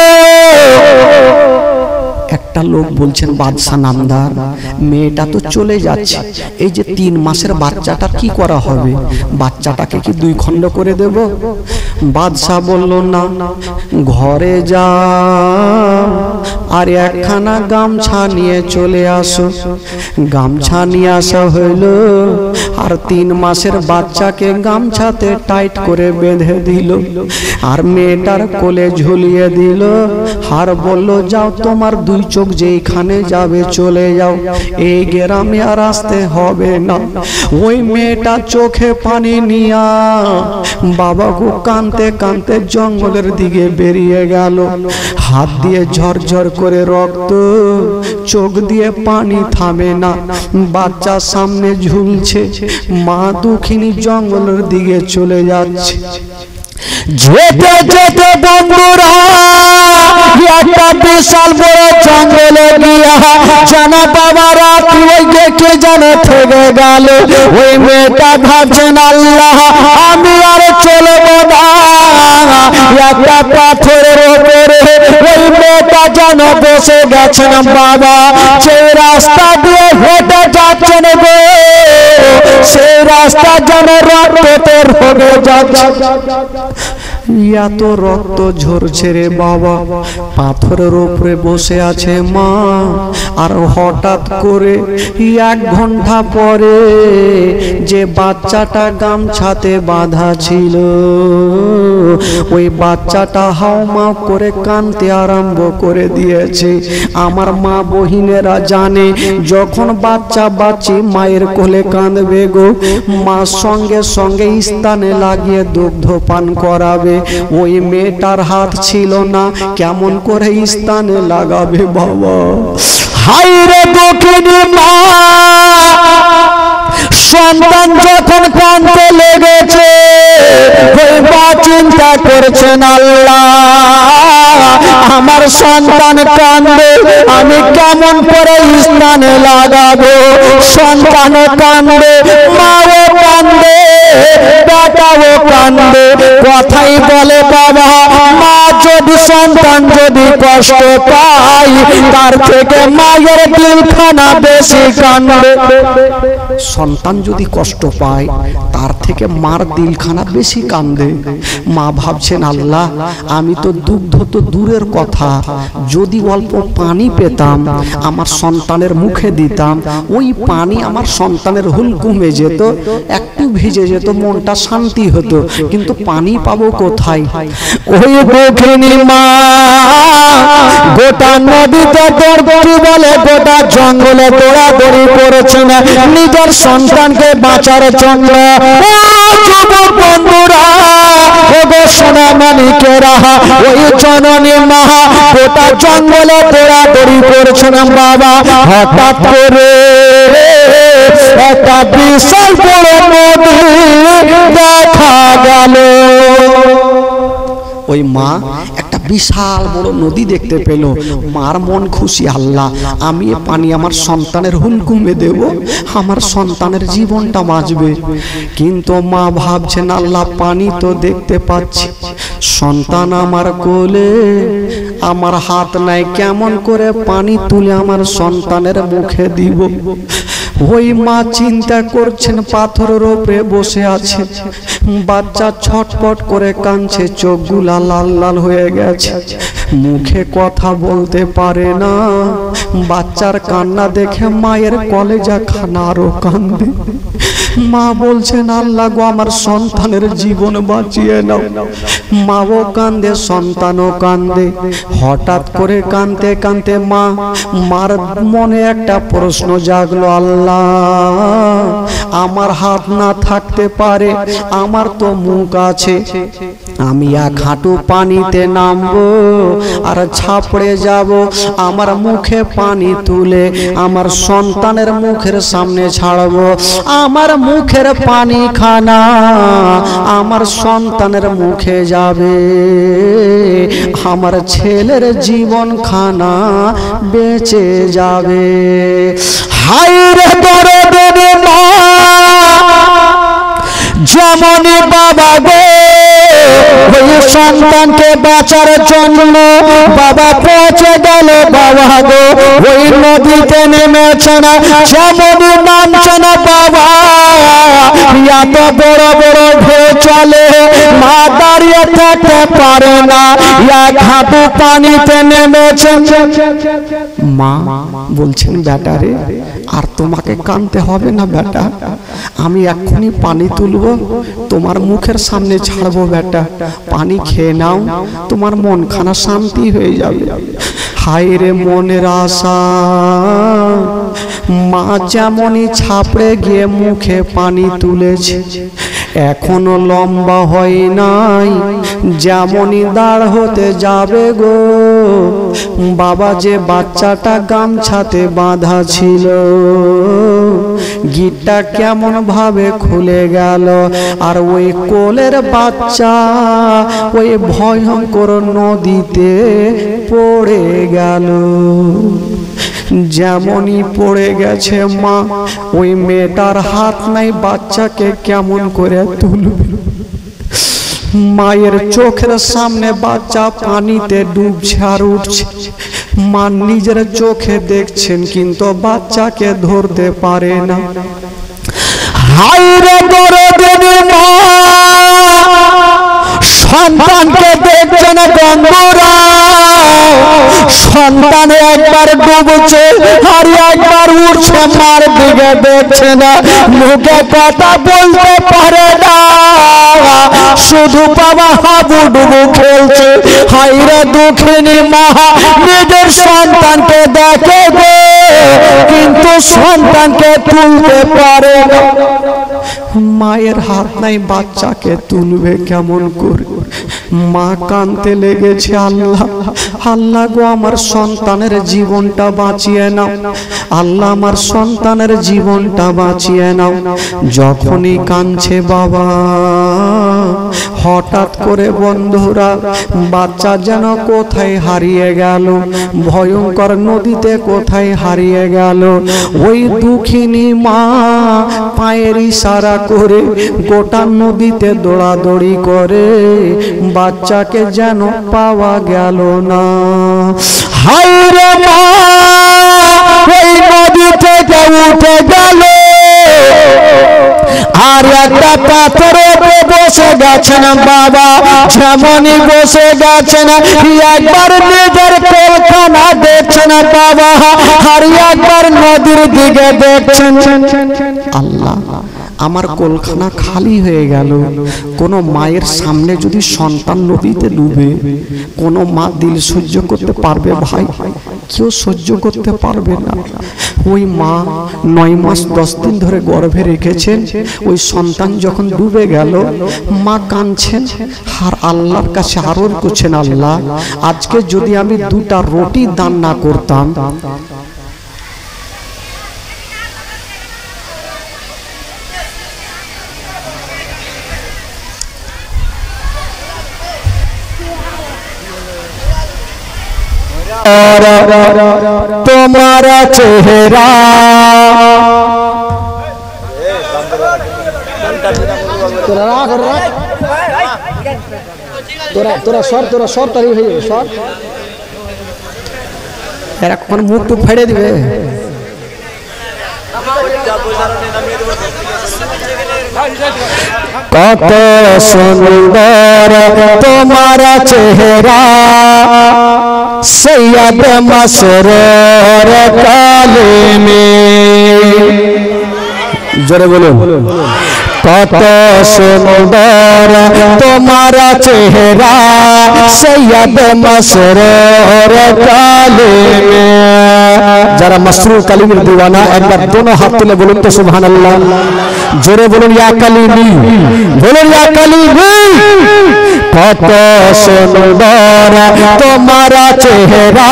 একটা লোক বলছেন, বাদশা নামদার, মেয়েটা তো চলে যাচ্ছে, এই যে 3 মাসের বাচ্চাটা কি করা হবে? বাচ্চাটাকে কি 2 খণ্ড করে দেব? বাদশা বলল, না, ঘরে যা আর একখানা গামছা নিয়ে চলে আসো। গামছা নিয়ে আসা হইল, আর 3 মাসের বাচ্চাকে গামছাতে টাইট করে বেঁধে দিল, আর মেয়েটার কোলে ঝুলিয়ে দিল, আর বলল, যাও, তোমার 2 চোখ যেখানে যাবে চলে যাও, এই গ্রামে আর আসতে হবে না। ওই মেয়েটা চোখে পানি নিয়া বাবা গো কাঁদতে কাঁদতে জঙ্গলের দিকে বেরিয়ে গেল। হাত দিয়ে ঝরঝর করে রক্ত, চোখ দিয়ে পানি থামে না, বাচ্চা সামনে ঝুলছে, মা দুঃখিনী জঙ্গলের দিকে চলে যাচ্ছে। যেতে যেতে বন্ধুরা একটা বিশাল বড় জঙ্গলে গিয়া যেন বাবা রাত্রি ওই দেখে যেন থেকে গেল। ওই মেয়েটা ভাবছেন, আল্লাহ, আমি আর চলবো না। একটা পাথরের উপরে ওই মেয়েটা যেন বসে গেছেন বাবা। সেই রাস্তা দিয়ে হেঁটে যাচ্ছেন গো, সেই রাস্তা যেন রক্তে ভরে যাচ্ছে। এত রক্ত ঝরছে রে বাবা। পাথরের উপরে বসে আছে মা, আর হঠাৎ করে 1 ঘন্টা পরে যে বাচ্চাটা গামছাতে বাঁধা ছিল ওই বাচ্চাটা হাউমাউ করে কাঁদতে আরম্ভ করে দিয়েছে। আমার মা বহিনেরা জানে যখন বাচ্চা বাচ্চি মায়ের কোলে কাঁদবে গো, মা সঙ্গে সঙ্গে স্থানে লাগিয়ে দুগ্ধ পান করাবে। ওই মেয়েটার হাত ছিল না, কেমন করে স্থানে লাগাবে বাবা। হাই রে দুঃখিনী মা, সন্তান যখন কাঁদতে লেগেছে ওই মা চিন্তা করছেন, আল্লাহ, আমার সন্তান কাঁদবে, আমি কেমন করে স্থানে লাগাবো। সন্তান কাঁদবে, মাও কাঁদবে, বেটাও কাঁদবে। কথাই বলে বাবা, মা যদি সন্তান যদি কষ্ট পায় তার থেকে মায়ের দিলখানা বেশি কাঁদবে। সন্তান যদি কষ্ট পায় তার থেকে মার দিলখানা বেশি কান্দে। মা ভাবছেন আল্লাহ আমি তো দুগ্ধ তো দূরের কথা, যদি অল্প পানি পেতাম আমার সন্তানের মুখে দিতাম, ওই পানি আমার সন্তানের হুলকুমে যেত, একটু ভিজে যেত, মনটা শান্তি হতো, কিন্তু পানি পাবো কোথায়? ওই দক্ষিণী মা গোটা নদীতে দৌড় বলে গোটা জঙ্গলে দৌড়াদৌড়ি করেছে না নিজের সন্তানকে বাঁচার জন্য। যুবক বন্ধুরা, ওগো সোনা মানিকেরা, ওই জননী মা গোটা জঙ্গলে দৌড়াদৌড়ি করেছেন বাবা। হঠাৎ করে একটা বিশাল বড় নদী দেখা গেল। ওই মা একটা বিশাল বড় নদী দেখতে পেল। মার মন খুশি, আল্লাহ আমি এ পানি আমার সন্তানের হুলকুমে দেব, আমার সন্তানের জীবনটা বাঁচবে। কিন্তু মা ভাবছেন আল্লাহ পানি তো দেখতে পাচ্ছি, সন্তান আমার কোলে, আমার হাত নাই, কেমন করে পানি তুলে আমার সন্তানের মুখে দিব? ওই মা চিন্তা করছেন, পাথরের উপরে বসে আছে, বাচ্চা ছটপট করে কাঁদছে, চোখগুলা লাল লাল হয়ে গেছে, মুখে কথা বলতে পারে না। বাচ্চার কান্না দেখে মায়ের কলেজা খানা আরো কান্দে। মা বলছেন আল্লাহ গো আমার সন্তানের জীবন বাঁচিয়ে নাও। মাও কান্দে, সন্তানও কান্দে। হঠাৎ করে কাঁদতে কাঁদতে মার মনে একটা প্রশ্ন জাগলো, আল্লাহ আমার হাত না থাকতে পারে, আমার তো মুখ আছে, আমি এক হাঁটু পানিতে নামবো আর ছাপড়ে যাব, আমার মুখে পানি তুলে আমার সন্তানের মুখের সামনে ছাড়বো, আমার মুখের পানি খানা আমার সন্তানের মুখে যাবে, আমার ছেলের জীবন খানা বেঁচে যাবে। হায় রে দরদে মা, যেমনই বাবা গো ওই সন্তানকে বাঁচার জন্য বাবা পৌঁছে গেল, বাবা গো ওই নদীতে নেমেছে না, যেমনই নামছে না বাবা, এত বড় বড় ঢেউ চলে, মা দাঁড়িয়ে থাকতে পারে না, এক হাঁটু পানিতে নেমেছে। মা বলছেন বেটা রে আর তোমাকে কাঁদতে হবে না বেটা, আমি এক্ষুনি পানি তুলবো, তোমার মুখের সামনে ছাড়বো বেটা, পানি খেয়ে নাও, তোমার মন খানা শান্তি হয়ে যাবে। হায় রে মনের আশা, মা যেমনই ছাপড়ে গিয়ে মুখে পানি তুলেছে, এখনো লম্বা হয় নাই, যেমনই দাঁড় হতে যাবে গো, বাবা যে বাচ্চাটা গামছাতে বাঁধা ছিল গিটটা কেমন ভাবে খুলে গেল, আর ওই কোলের বাচ্চা ওই ভয়ঙ্কর নদীতে পড়ে গেল। যেমনই পড়ে গেছে মা, ওই মেয়েটার হাত নাই, বাচ্চাকে কেমন করে তুলবে? মায়ের চোখের সামনে বাচ্চা পানিতে ডুবছে আর উঠছে, মা নিজের চোখে দেখছেন কিন্তু বাচ্চাকে ধরতে পারে না। হায় রে দরদে মা, সন্তানকে দেখছেন বন্ধুরা, সন্তান একবার ডুবছে আর একবার উঠছে, মার দিকে দেখছে না, মুখে কথা বলতে পারে না, শুধু বাবা হাবুডুবু খেলছে। হায় রে দুঃখিনী মা, নিজের সন্তানকে দেখে গো, কিন্তু সন্তানকে তুলতে পারে না, মায়ের হাত নাই, বাচ্চাকে তুলবে কেমন করে? মা কাঁদতে লেগেছে, আল্লাহ আল্লাহ গো আমার সন্তানের জীবনটা বাঁচিয়ে নাও, আল্লাহ আমার সন্তানের জীবনটা বাঁচিয়ে নাও। যখনই কাঁদছে বাবা, হঠাৎ করে বন্ধুরা বাচ্চা যেন কোথায় হারিয়ে গেল, ভয়ঙ্কর নদীতে কোথায় হারিয়ে গেল। ওই দুঃখিনী মা পায়ের ইশারা করে গোটা নদীতে দৌড়াদৌড়ি করে, বাচ্চাকে যেন পাওয়া গেল না। হায় রে মা, ওই নদী থেকে উঠে গেল আর একটা পাথরে বসে গেছেন বাবা, যেমনই বসে গেছেন একবার নিজের কলখানা দেখছেন বাবা, আর একবার নদীর দিকে দেখছেন। আল্লাহ, আমার কলখানা খালি হয়ে গেল। কোন মায়ের সামনে যদি সন্তান নদীতে ডুবে, কোন মা দিল সহ্য করতে পারবে ভাই? কেউ সহ্য করতে পারবে না। ওই মা 9 মাস 10 দিন ধরে গর্ভে রেখেছেন, ওই সন্তান যখন ডুবে গেল মা কাঁদছেন আর আল্লাহর কাছে আরজ করছেন, আল্লাহ আজকে যদি আমি 2টা রুটি দান না করতাম, तुम्हारा चेहरा তোরা সর তারি হয়ে যাবে, সর। এরা কখন মুখ টুক ফেড়ে দিবে। কত সুন্দর তোমার চেহারা, সৈয়দ মসরুর কালিমে। জোরে বলুন, কত সুন্দর তোমার চেহারা, সৈয়দ মসরুর কালিমে। যারা মসরুর কালিমের দিওয়ানা একবার দোনো হাত তুলে বলুন তো সুবহানাল্লাহ। জোরে বলুন ইয়া কালিমি, বলুন ইয়া কালিমি। কত সুন্দর তোমার চেহারা,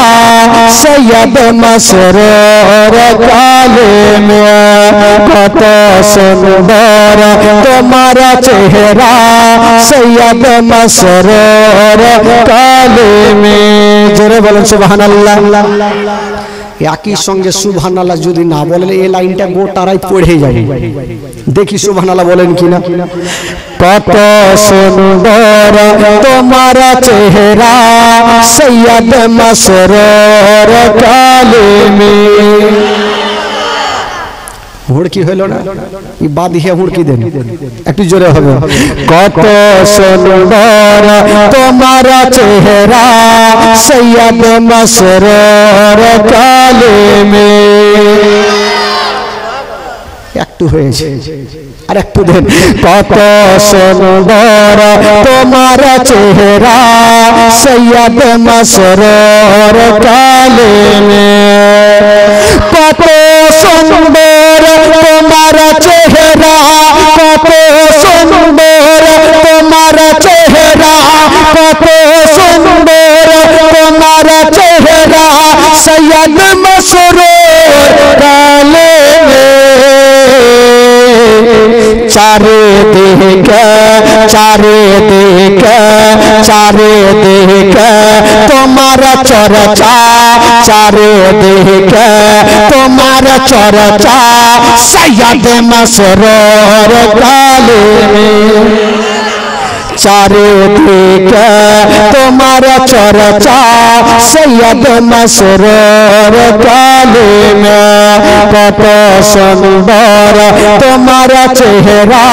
সৈয়দ মসরুর কালিমে। কত সুন্দর তোমার চেহারা, সৈয়দ মসরুর কালিমে। জোরে বলুন সুবহানাল্লাহ। একই সঙ্গে সুবহানাল্লাহ যদি না বলেন এই লাইনটা গোটারাই পড়ে যায়। দেখি সুবহানাল্লাহ বলেন কিনা। কত সুন্দর তোমার চেহারা, সৈয়দ মসরুর কালিমে। হুড়কি হইল না, বাদিহে হুড়কি দেন, একটু জোরে হবে। কত সুন্দর তোমার চেহারা, সৈয়দ মসরুর কালিমে। একটু হয়েছে, আর একটু দেন। কত সুন্দর তোমার চেহারা, সৈয়দ মসরুর কালিমে। কত সুন্দর তোমার চেহারা, কত সুন্দর তোমার চেহারা, কত সুন্দর তোমার চেহারা, সৈয়দ মসরুর কালিমে। চারিদিকে চারিদিকে চারিদিকে তোমার চর্চা, চারিদিকে তোমার চর্চা, সৈয়দ মসরুর কালিমে। চারিদিকে তোমার চর্চা, সৈয়দ মসরুর কালিমে। কত সুন্দর তোমার চেহারা,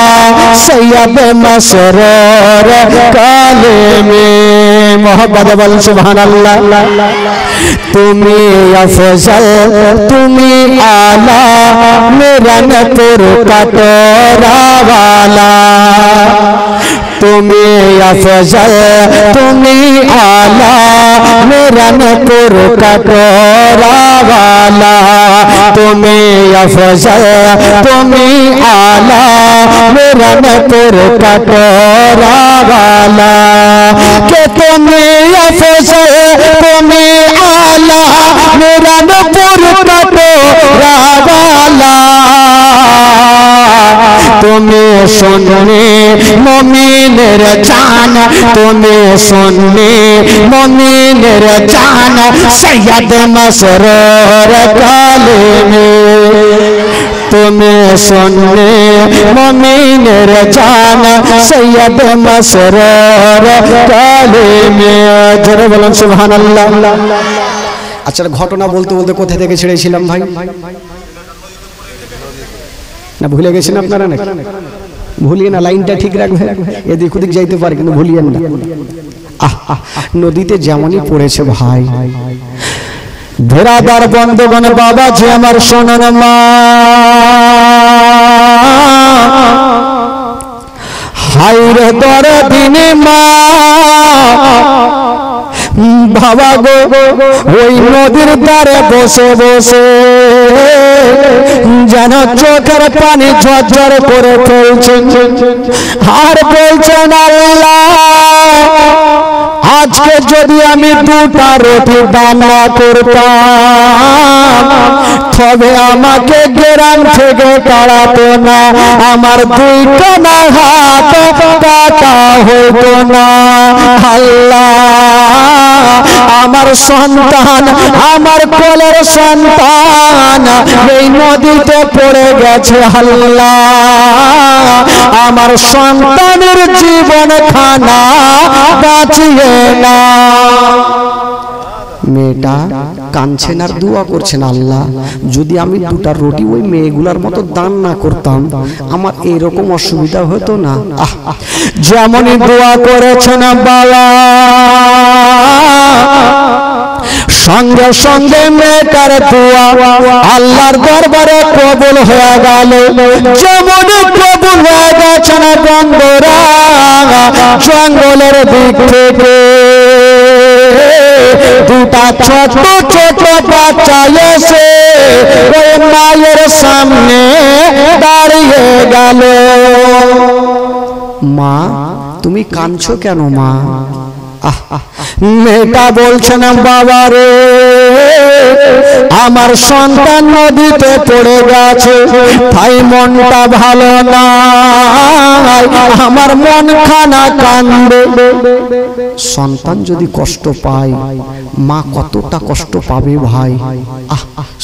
সৈয়দ মসরুর কালিমে। মোহাম্মদ বল সুবহানাল্লাহ। তুমি আফজল তুমি আলা, মেরা নূর কটোরা वाला। তুমি আফজল তুমি আলা, মেরা নূর কটোরা वाला। তুমি আফজল তুমি আলা, মেরা নূর কটোরা वाला। কে তুমি আফজল তুমি আলা, মেরা নূর কটোরা वाला। তুমি শুননি মুমিনের জান, তুমি শুননি মুমিনের জান, সৈয়দ মসরুর কালিমে। তুমি শুননি মুমিনের জান, সৈয়দ মসরুর কালিমে। জোরে বলুন সুবহানাল্লাহ। আচ্ছা, ঘটনা বলতে বলতে কোথা থেকে ছেড়েছিলাম ভাই? না ভুলে গেছেন আপনারা নাকি? ভুলিয়ে না, লাইনটা ঠিক রাখবে, এদিক ওদিক যাইতে পারে কিন্তু ভুলিয়েন না। নদীতে যেমনই পড়েছে ভাই, ধরাদার বন্ধগণ বাবা যে আমার শোনেন মা, হাইরে দর দিনে মা বাবা গো, ওই নদীর ধারে বসে বসে যেন চোখের পানি ঝরঝর করে ফেলছেন, আর বলছেন আল্লাহ আজকে যদি আমি দুটা রুটি রান্না করতাম তবে আমাকে গ্রাম থেকে তাড়াতো না, আমার দুইখানা হাত কাটা হতো না। আল্লাহ আমার সন্তান, আমার কোলের সন্তান এই নদীতে পড়ে গেছে, আল্লাহ আমার সন্তানের জীবন খানা বাঁচিয়ে না। মেয়েটা কাঁদছেন আর দোয়া করছেন, আল্লাহ যদি আমি দুটা রুটি ওই মেয়েগুলার মতো দান না করতাম আমার এরকম অসুবিধা হতো না। যেমনই দোয়া করেছেন বাবা, সঙ্গে সঙ্গে মেয়েটার দোয়া আল্লাহর দরবারে কবুল হয়ে গেল। যেমন কবুল হয়ে গেছেন বন্ধুরা, জঙ্গলের দিক থেকে দুটা ছোট ছোট বাচ্চা এসে ওই মায়ের সামনে দাঁড়িয়ে গেল। মা তুমি কাঁদছো কেন মা? মেয়েটা বলছে না বাবা রে, আমার সন্তান নদীতে পড়ে গেছে তাই মনটা ভালো না, আমার মন খানা কান্দে। সন্তান যদি কষ্ট পায় মা কতটা কষ্ট পাবে ভাই।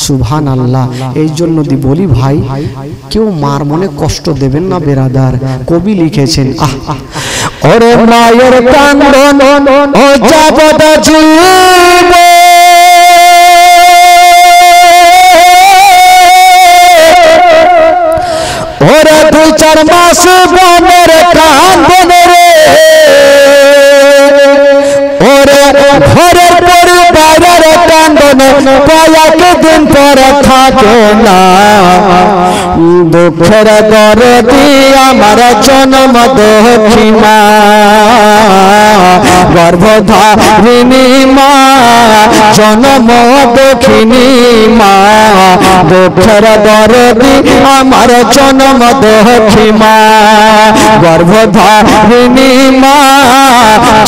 সুবহানাল্লাহ। এই জন্য বলি ভাই, কেউ মার মনে কষ্ট দেবেন না বেরাদার। কবি লিখেছেন, ওরে মায়ের কান্দন ও যাবত জীব, ওরে 2-4 মাস বনের কান্দন রে, ওরে ঘরের পরিবারের কান্দন কয়েকদিন পরে থাকে না। দুঃখের দরদি আমার জন্ম দক্ষিণা, গর্ভধারিণী মা জন্ম দক্ষিণী মা, দুঃখের দরদি আমার জন্ম দক্ষিণা, গর্ভধারিণী মা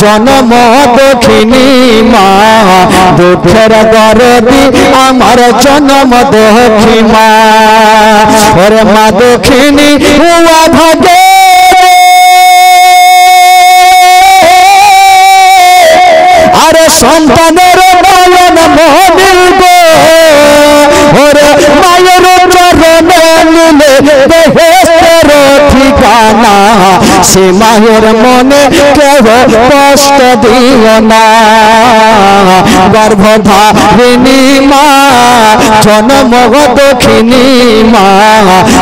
জন্ম দক্ষিণী মা, দুঃখের দরদি আমার জন্ম দক্ষিণা। ওরে মা দক্ষিণী হুয়া ভাগে আরে সন্তানের নয়ন মনিল গো, ওরে মায়ের চরণে নিলে বেহেশতের ঠিকানা, সে মায়ের মনে কেহ কষ্ট দিও না। গর্ভধারিণী মা জন্ম দক্ষিণী মা,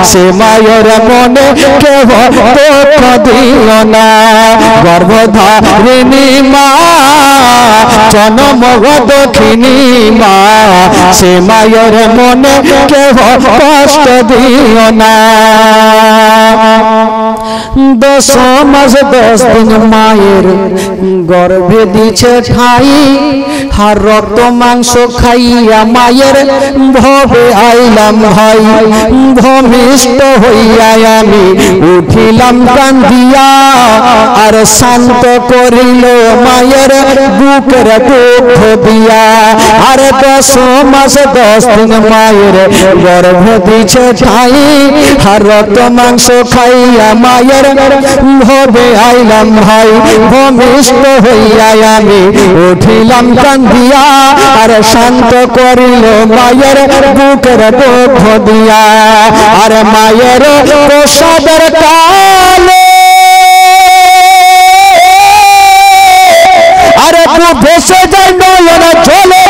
সে মায়ের মনে কেহ দুঃখ দিও না। গর্ভধারিণী মা জন্ম দক্ষিণী মা, সে মায়ের মনে কেহ কষ্ট দিও না। 10 মাস 10 দিন মায়ের গর্ভে দিছে ঠাই, আর রক্ত মাংস খাইয়া মায়ের ভবে আইলাম ভাই। ভূমিষ্ঠ হইয়া আমি উঠিলাম কান্দিয়া, আর শান্ত করিল মায়ের বুকের দুঃখ দিয়া। আর 10 মাস 10 দিন মায়ের গর্ভে দিছে ঠাই, আর রক্ত মাংস খাইয়া মায়ের ভবে আইলাম ভাই। ভূমিষ্ঠ হইয়া আমি উঠিলাম কান্দিয়া, আর শান্ত করিল মায়ের বুকের দুঃখ দিয়া। আর মায়ের প্রসাদের কালে আরে ভেসে যায় নয়ন জলে,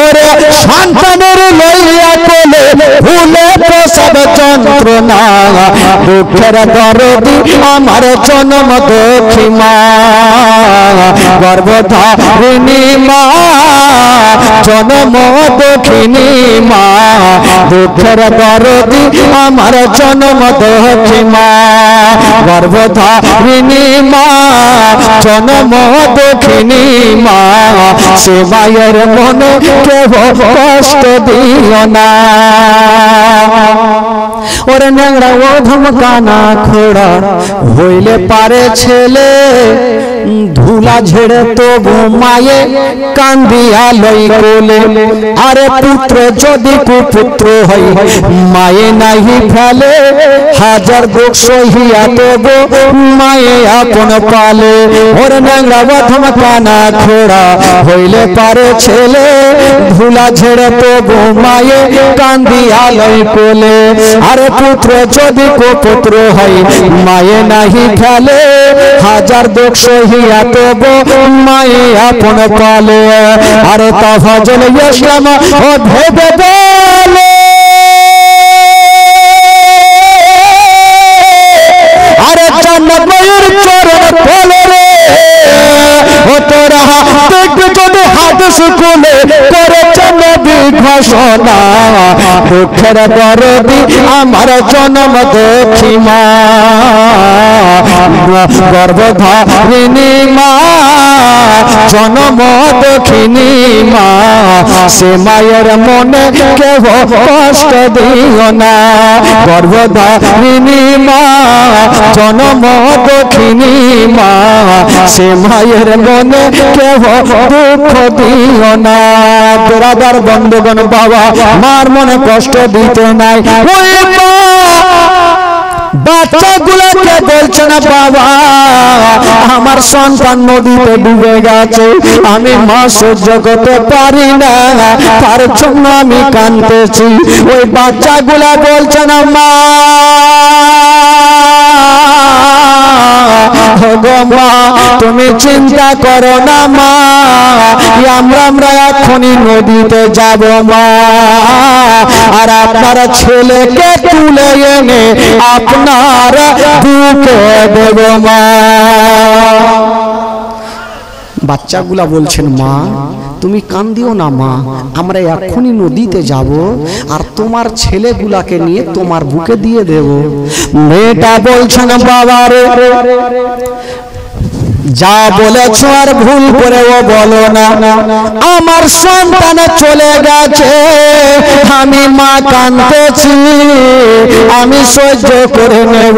ওরে সন্তানের লইয়া কোলে ভুলে সব যন্ত্রণা দুঃখের দরদি আমার জন্ম দুঃখী মা গর্ভধারিণী মা জন্ম দুঃখিনী মা দুঃখের দরদি আমার জন্ম দুঃখী মা গর্ভধারিণী মা জন্ম দুঃখিনী মা সে মায়ের মনে কেহ কষ্ট দিও না ওরে ন্যাংরা ও ধমকানা খোড়া হইলে পারে ছেলে ধুলা ঝেড়ে তবু মায়ে কান্দিয়া লই কোলে আরে পুত্র যদি কুপুত্র হই মায়ে নাহি ফেলে হাজার দুঃখ সহিয়া তবু মায়ে আপন পালে ওরে ন্যাংরা ও ধমকানা খোড়া হইলে পারে ছেলে ধুলা ঝেড়ে তবু মায়ে কান্দিয়া লই কোলে আরে পুত্র যদি কুপুত্র হয় মায়ে নাহি ফেলে হাজার দুঃখ সহিয়া তবু মায়ে আপন পালে আরে তাফাজল ইসলাম ও ভেবে বলে আরে জান্নাত মায়ের চরণ তলে রে ও তোরা দেখবে যদি হাদিস কোলে করেছে নবী ঘোষণা দুঃখের দরদি আমার জন্ম দুঃখী মা গর্ভধারিণী মা জন্ম দুঃখিনী মা সে মায়ের মনে কেহ কষ্ট দিও না গর্ভধারিণী মা জন্ম দুঃখিনী মা সে মায়ের মনে কেহ দুঃখ দিও না তোরাদার বন্ধুগণ বাবা মার মনে কষ্ট দিতে নাই ওই মা বাচ্চাগুলোকে বলছে না বাবা আমার সন্তান নদীতে ডুবে গেছে আমি মা সহ্য করতে পারি না তার জন্য আমি কাঁদতেছি ওই বাচ্চাগুলা বলছে না মা মা তুমি চিন্তা করো না মা আমরা এখনই নদীতে যাব মা আর আপনার ছেলেকে তুলে এনে আপনার বুকে দেব মা বাচ্চাগুলা বলছেন মা তুমি কান্দিও না মা আমরা এখনই নদীতে যাব আর তোমার ছেলেগুলাকে নিয়ে তোমার বুকে দিয়ে দেব মেয়েটা বলছেন বাবা রে যা বলেছো আর ভুল করেও বলো না আমার সন্তান চলে গেছে আমি মা কাঁদতেছি আমি সহ্য করে নেব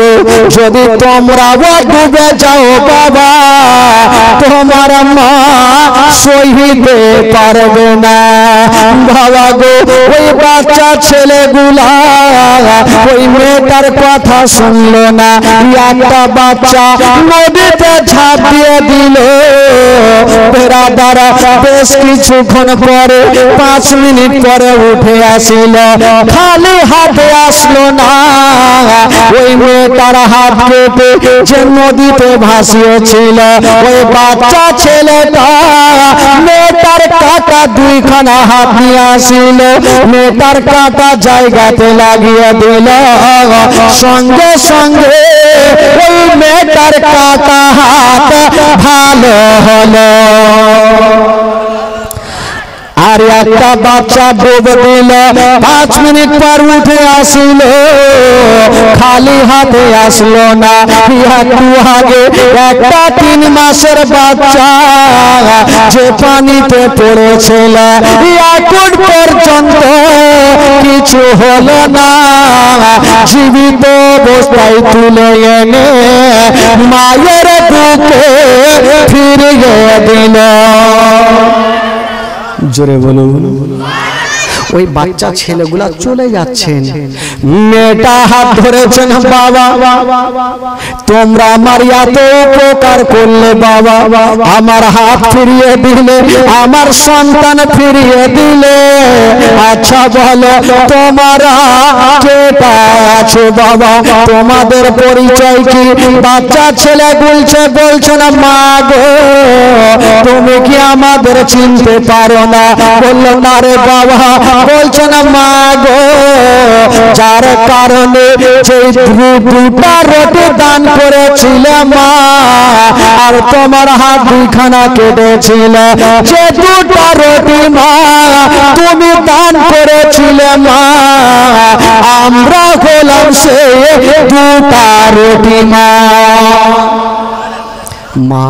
যদি তোমরাও ডুবে যাও বাবা তোমার মা সহিতে পারবে না বাবা গো ওই বাচ্চা ছেলেগুলা ওই মেয়েটার কথা শুনলো না একটা বাচ্চা নদীতে ঝাঁপ দিয়ে দিল বেড়াদারা বেশ কিছুক্ষণ পরে 5 মিনিট পরে উঠে আসিল খালি হাতে আসলো না ওই মেয়েটার হাত কেটে যে নদীতে ভাসিয়েছিল ওই বাচ্চা ছেলেটা মেয়েটার কাটা 2খানা হাত নিয়ে আসিল মেয়েটার কাটা জায়গাতে লাগিয়ে দিল সঙ্গে সঙ্গে ওই মেয়েটার কাটা হাত ভালো হলো আর একটা বাচ্চা ডুব দিল 5 মিনিট পর উঠে আসিল খালি হাতে আসলো না একটু আগে একটা 3 মাসের বাচ্চা যে পানিতে পড়েছিল এখন পর্যন্ত কিছু হলো না জীবিত অবস্থায় তুলে এনে মায়ের বুকে ফিরিয়ে দিল জোরে বলুন ওই বাচ্চা ছেলেগুলা চলে যাচ্ছেন মেয়েটা হাত ধরেছেন বাবা তোমরা আমার এত উপকার করলে বাবা আমার হাত ফিরিয়ে দিলে আমার সন্তান ফিরিয়ে দিলে আচ্ছা বলো তোমরা কেটা আছো বাবা তোমাদের পরিচয় কি বাচ্চা ছেলে বলছে না মা গো তুমি কি আমাদের চিনতে পারো না বললো না রে বাবা বলছে না মা গো যার কারণে যে দুটা রুটি দান করেছিলে মা, আর তোমার হাত দুইখানা কেটেছিল, যে দুটা রুটি মা তুমি দান করেছিলে মা, আমরা হলাম সে দুটা রুটি মা। মা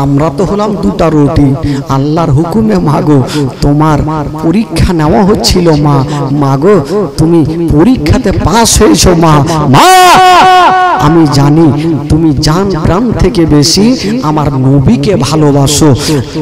আমরা তো হলাম দুটা রুটি, আল্লাহর হুকুমে মাগো তোমার পরীক্ষা নেওয়া হচ্ছিল মা, মাগো তুমি পরীক্ষাতে পাস হয়েছো মা। মা আমি জানি তুমি জান প্রাণ থেকে বেশি আমার নবীকে ভালোবাসো,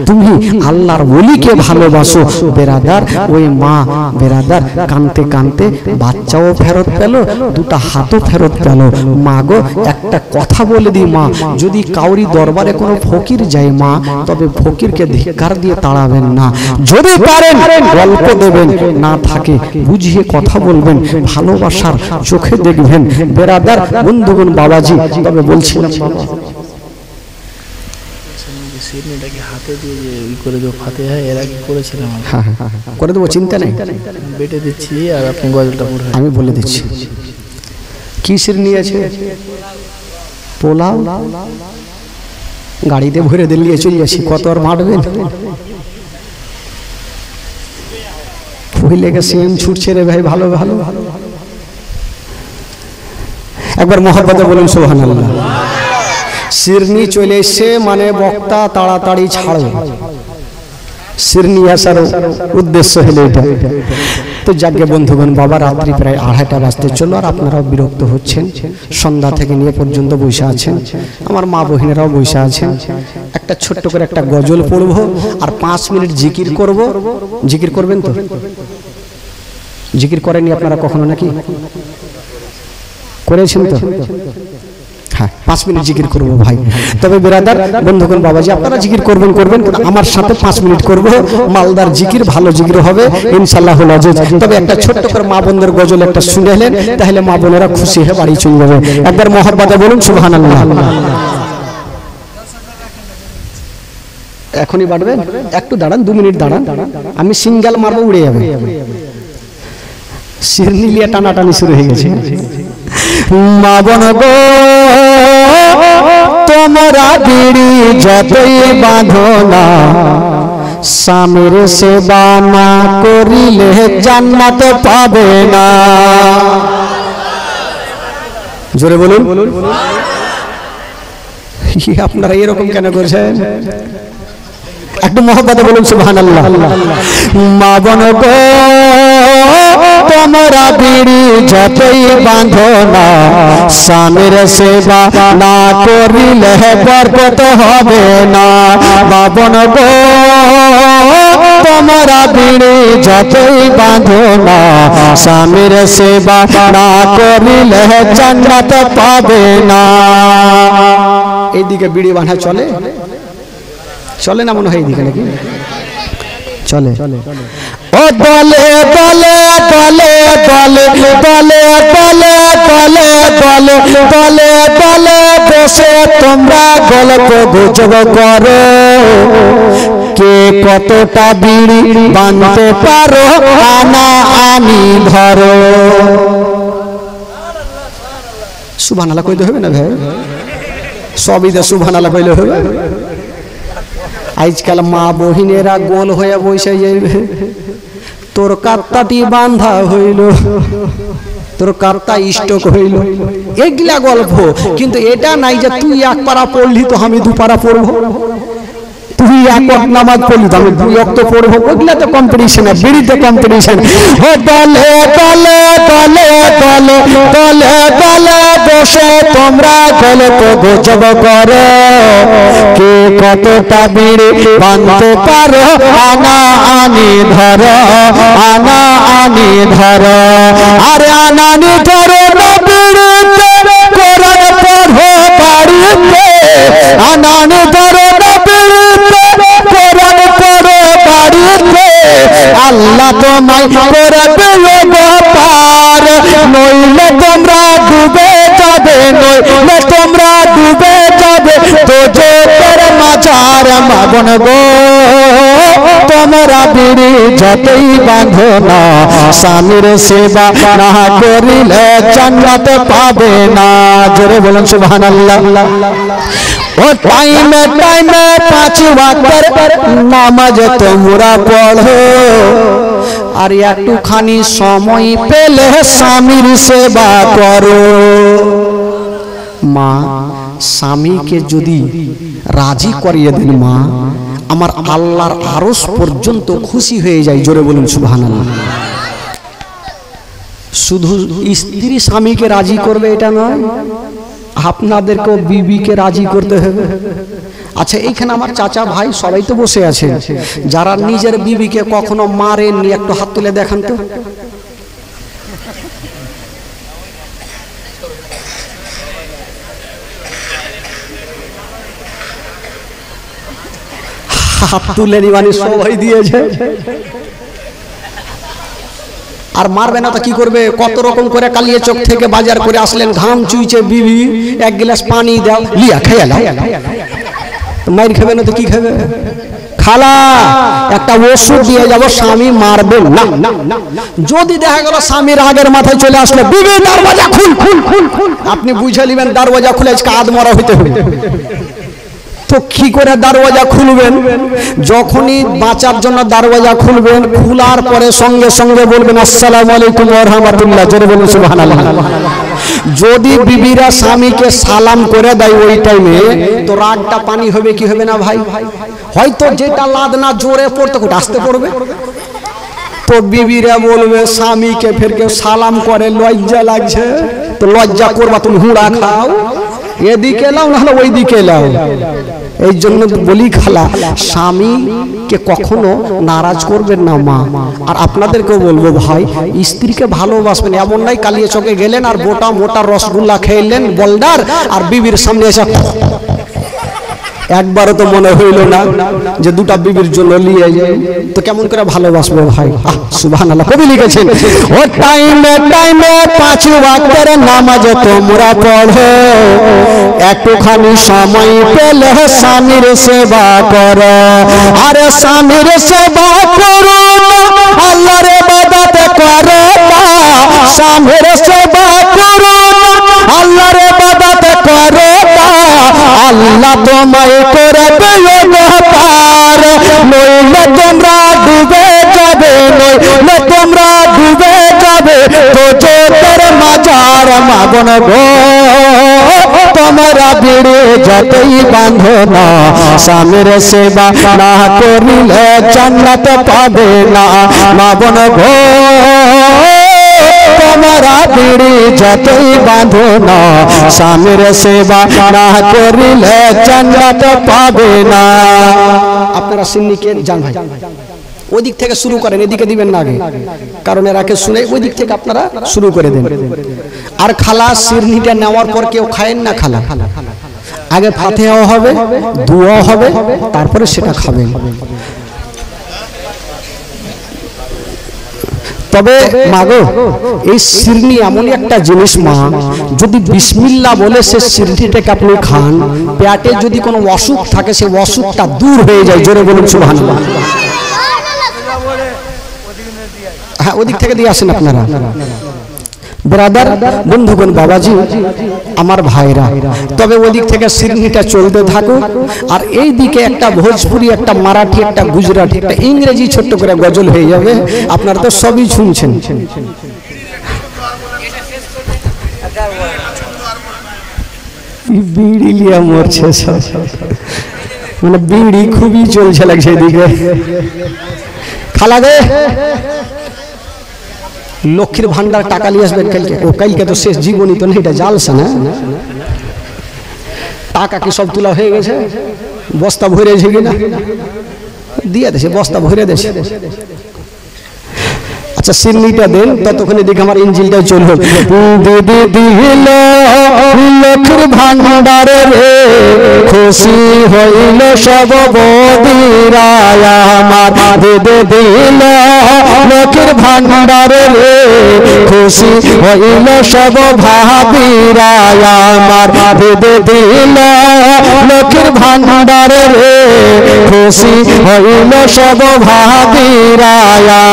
তুমি আল্লাহর ওলিকে ভালোবাসো। বেরাদার ওই মা বেরাদার কানতে কানতে বাচ্চাও ফেরত পেল, দুটা হাতও ফেরত পেল। মাগো একটা কথা বলে দিই মা, যদি কাউরি দরবারে কোনো ফকির যায় মা, তবে ফকিরকে ধিক্কার দিয়ে তাড়াবেন না, যদি পারেন গল্প দেবেন, না থাকে বুঝিয়ে কথা বলবেন, ভালোবাসার চোখে দেখবেন। বেরাদার বন্ধুগণ বাবাজি, তবে বলছিলাম বাবা হাতে দিয়ে করে দেবো ফাতিহা, এর আগে করেছিলাম, করে দেবো, চিন্তা নেই, বেটে দিচ্ছি আর আপনি গজলটা পড়বেন। আমি বলে দিচ্ছি কিসের নিয়েছে, পোলাও গাড়িতে ভরে দিল্লি চলে আসি, কত আর মারবেন, লেগে সেম ছুটছে রে ভাই, ভালো ভালো। একবার মহব্বতে বলুন সুবহানাল্লাহ। শিরনি চলে এসে মানে বক্তা তাড়াতাড়ি ছাড়ো, শিরনি আসার উদ্দেশ্য হলো এটা। তো যাকে বন্ধুগণ বাবা, রাত্রি প্রায় 2:30 বাজতে চলো, আর আপনারাও বিরক্ত হচ্ছেন, সন্ধ্যা থেকে নিয়ে পর্যন্ত বসে আছেন, আমার মা বহিনেরাও বসে আছেন। একটা ছোট্ট করে একটা গজল পড়বো আর 5 মিনিট জিকির করব। জিকির করবেন তো? জিকির করেননি আপনারা কখনো নাকি? করেছেন তো? হ্যাঁ, 5 মিনিট জিকির করবো ভাই। তবে বেরাদার বন্ধুগণ বাবাজি, আপনারা জিকির করবেন, আমার সাথে 5 মিনিট করবো, মালদার জিকির, ভালো জিকির হবে ইনশাআল্লাহ। তবে একটা ছোট্ট করে মা বোনদের গজল একটা শুনে এলেন, তাহলে মা বোনেরা খুশি হয়ে বাড়ি চলে যাবে। একবার মহব্বতে বলুন সুবহানাল্লাহ। এখনই বাড়বেন, একটু দাঁড়ান, 2 মিনিট দাঁড়ান, আমি সিঙ্গেল মারবো, উড়ে যাবে। শিরনি লিয়ে টানাটানি শুরু হয়ে গেছে। মা বোন গো তোমরা বিড়ি যতই বাঁধো না, স্বামীর সেবা না করিলে জান্নাত পাবে না। জোরে বলুন। আপনারা এরকম কেন করছেন? একটু মহব্বতে বলুন সুবহানাল্লাহ। মা বোন গো তোমরা বিড়ি যতই বাঁধো না, স্বামীর সেবা না করিলে বরকত হবে না। মা বোন গো তোমরা বিড়ি যতই বাঁধো না, স্বামীর সেবা না করিলে জান্নাত পাবে না। এইদিকে বিড়ি বাঁধা চলে? চলে না মনে হয় এইদিকে নাকি? চলে। ও বলে বলে বলে বলে বলে বলে বলে বলে বলে বলে বসে তোমরা গল্প গুজব করো, কে কতটা বিড়ি বাঁধতে পারো, আনা আনি ধরো। সুবহানাল্লাহ কইতে হবে না ভাই? সবই তো সুবহানাল্লাহ কইলে হবে। আজকাল মা বহিনেরা গোল হয়ে বসে যাইবে, তোর কাত্তাটি বাঁধা হইল, তোর কাত্তা স্টক হইল, এগুলা গল্প। কিন্তু এটা নাই যে তুই 1 পারা পড়লি তো আমি 2 পারা পড়বো, তুই 1 ওয়াক্ত নামাজ পড়লি তো আমি 2 ওয়াক্ত পড়বো। ওগুলা তো কম্পিটিশন, বিড়িতে কম্পিটিশন। ও বলে বলে বলে বলে বলে বলে বসে তোমরা গল্প গুজব করো, কে কতটা বিড়ি বাঁধতে পারো, আনা আনি ধরো, আনা আনি ধরো। আরে আনানি ধরো না বিড়িতে, কোরআন পড়ো বাড়িতে, আনানি ধরো না বিড়িতে, কোরআন পড়ো বাড়িতে। আল্লাহ তোমায় করবে পার, নইলে তোমরা ডুবে যাবে, নইলে তোমরা ডুবে যাবে তো জোটের মাঝার। মা বোন গো তোমরা তোমরা বিড়ি যতই বাঁধো না স্বামীর সেবা না করিলে জান্নাত পাবে না। জোরে বলুন সুবহানাল্লাহ। ও টাইমে টাইমে 5 ওয়াক্তের নামাজ তোমরা পড়ো, আর একটুখানি সময় পেলে স্বামীর সেবা করো। মা স্বামীকে যদি রাজি করিয়ে দেন মা, আমার আল্লাহর আরশ পর্যন্ত খুশি হয়ে যায়। জোরে বলুন সুবহানাল্লাহ। শুধু স্ত্রী স্বামীকে রাজি করবে এটা নয়, আপনাদেরকেও বিবিকে রাজি করতে হবে। আচ্ছা, এইখানে আমার চাচা ভাই সবাই তো বসে আছে, যারা নিজের বিবিকে কখনো মারেননি একটু হাত তুলে দেখান তো। হাত তুলে নিবানি সবাই দিয়েছে। আর মারবে না তো কি করবে? কত রকম করে কালিয়ে চোখ থেকে বাজার করে আসলেন, ঘাম চুইছে, বিবি 1 গ্লাস পানি দাও, লিয়া খেয়ে নাও। মাইর খাবে না তো কি খাবে? খালা একটা ওষুধ দিয়ে যাবো, স্বামী মারবে না। যদি দেখা গেল স্বামীর আগের মাথায় চলে আসলো, বিবি দরওয়াজা খুল খুল খুল খুল, আপনি বুঝে নেবেন দরওয়াজা খুলে আজকে আদমরা হইতে হবে। তো কি করে দরওয়াজা খুলবেন? যখনই বাঁচার জন্য দরওয়াজা খুলবেন, খোলার পরে সঙ্গে সঙ্গে বলবেন আসসালামু আলাইকুম ওয়া রাহমাতুল্লাহ। জোরে বলুন সুবহানাল্লাহ। যদি বিবিরা স্বামীকে সালাম করে দেয় ওই টাইমে, তো রাগটা পানি হবে কি হবে না ভাই? হয়তো যেটা লাদ না জোরে পড়তে কোটা আসতে পড়বে, তো বিবিরা বলবে স্বামীকে ফের কেউ সালাম করে, লজ্জা লাগছে, তো লজ্জা করবা, তুমি হুড়া খাও, এদিকে লাও না হলে ওই দিকে লাও। এই জন্য বলি খালা, স্বামীকে কখনো নারাজ করবেন না মা। আর আপনাদেরকেও বলবো ভাই, স্ত্রীকে ভালোবাসবেন। এমন নাই কালিয়ে চকে গেলেন আর মোটা মোটা রসগোল্লা খেলেন বলদার, আর বিবির সামনে এসে একবারও তো মনে হইল না যে দুটা বিবির জন্য নিয়ে যায়, তো কেমন করে ভালোবাসবো ভাই? সুবহানাল্লাহ। কবি লিখেছেন, ও টাইমে টাইমে 5 ওয়াক্তের নামাজ তোমরা পড়ো, একটুখানি সময় পেলে স্বামীর সেবা করো। আরে স্বামীর সেবা করো, আল্লাহর ইবাদত করো না। স্বামীর সেবা করো, আল্লাহর ইবাদত করো না। আল্লাহ তোমায় করবে উপকার, নইলে তোমরা ডুবে যাবে, নইলে তোমরা ডুবে যাবে দোজখের মাজার। মাগন গো তোমরা বিড়ি যতই বাঁধো না, স্বামীর সেবা না করিলে জান্নাত পাবে না। মাগন গো তোমরা বিড়ি যতই বাঁধো না, স্বামীর সেবা না করিলে জান্নাত পাবে না। আপনারা সিন্নিকে যান ভাই, ওই দিক থেকে শুরু করেন, এদিকে দিবেন না আগে, কারণ এরাকে শুনে ওই দিক থেকে আপনারা শুরু করে দেন। আর খালা সিরনিটা নেওয়ার পর কেউ খায়েন না খালা, আগে ফাতিহা হবে, দোয়া হবে, তারপরে সেটা খাবেন। তবে মাগো, এই সিরনি এমনই একটা জিনিস মা, যদি বিসমিল্লাহ বলে সে সিরনিটাকে আপনি খান, পেটে যদি কোনো অসুখ থাকে সে অসুখটা দূর হয়ে যায়। জোরে বলুন সুবহানাল্লাহ। হ্যাঁ, ওদিক থেকে দিয়ে আসেন আপনারা। ব্রাদার, বন্ধুগণ, বাবাজি, আমার ভাইরা, তবে ওদিক থেকে সিরনিটা চলতে থাকুক। আর এই দিকে একটা ভোজপুরি, একটা মারাঠি, একটা গুজরাটি, একটা ইংরেজি ছোট্ট করে গজল হয়ে যাবে। আপনারা তো সবই শুনছেন। বিড়ি লিয়া মরছে সব, মানে বিড়ি খুবই চলছে লাগছে এদিকে। খালা গে, লক্ষ্মীর ভান্ডার টাকা নিয়ে আসবেন কালকে। ও কালকে তো শেষ জীবনী তো নেই, এটা জালসা না। টাকা কি সব তোলা হয়ে গেছে? বস্তা ভরেছে কিনা দিয়ে দেছে, বস্তা ভরে দেছে। আচ্ছা সিন্নিটা দেন, ততক্ষণে দেখে আমার ইঞ্জিলটা চলবে। দিদি দিল লক্ষ্মীর ভান্ডারে রে, খুশি হইল সব বদিরা আমার। দিদি দিল লক্ষ্মীর ভান্ডারে রে, খুশি হইল সব ভাবিরা আমার। দিদি দিল লক্ষ্মীর ভান্ডারে রে, খুশি হইল সব ভাবিরা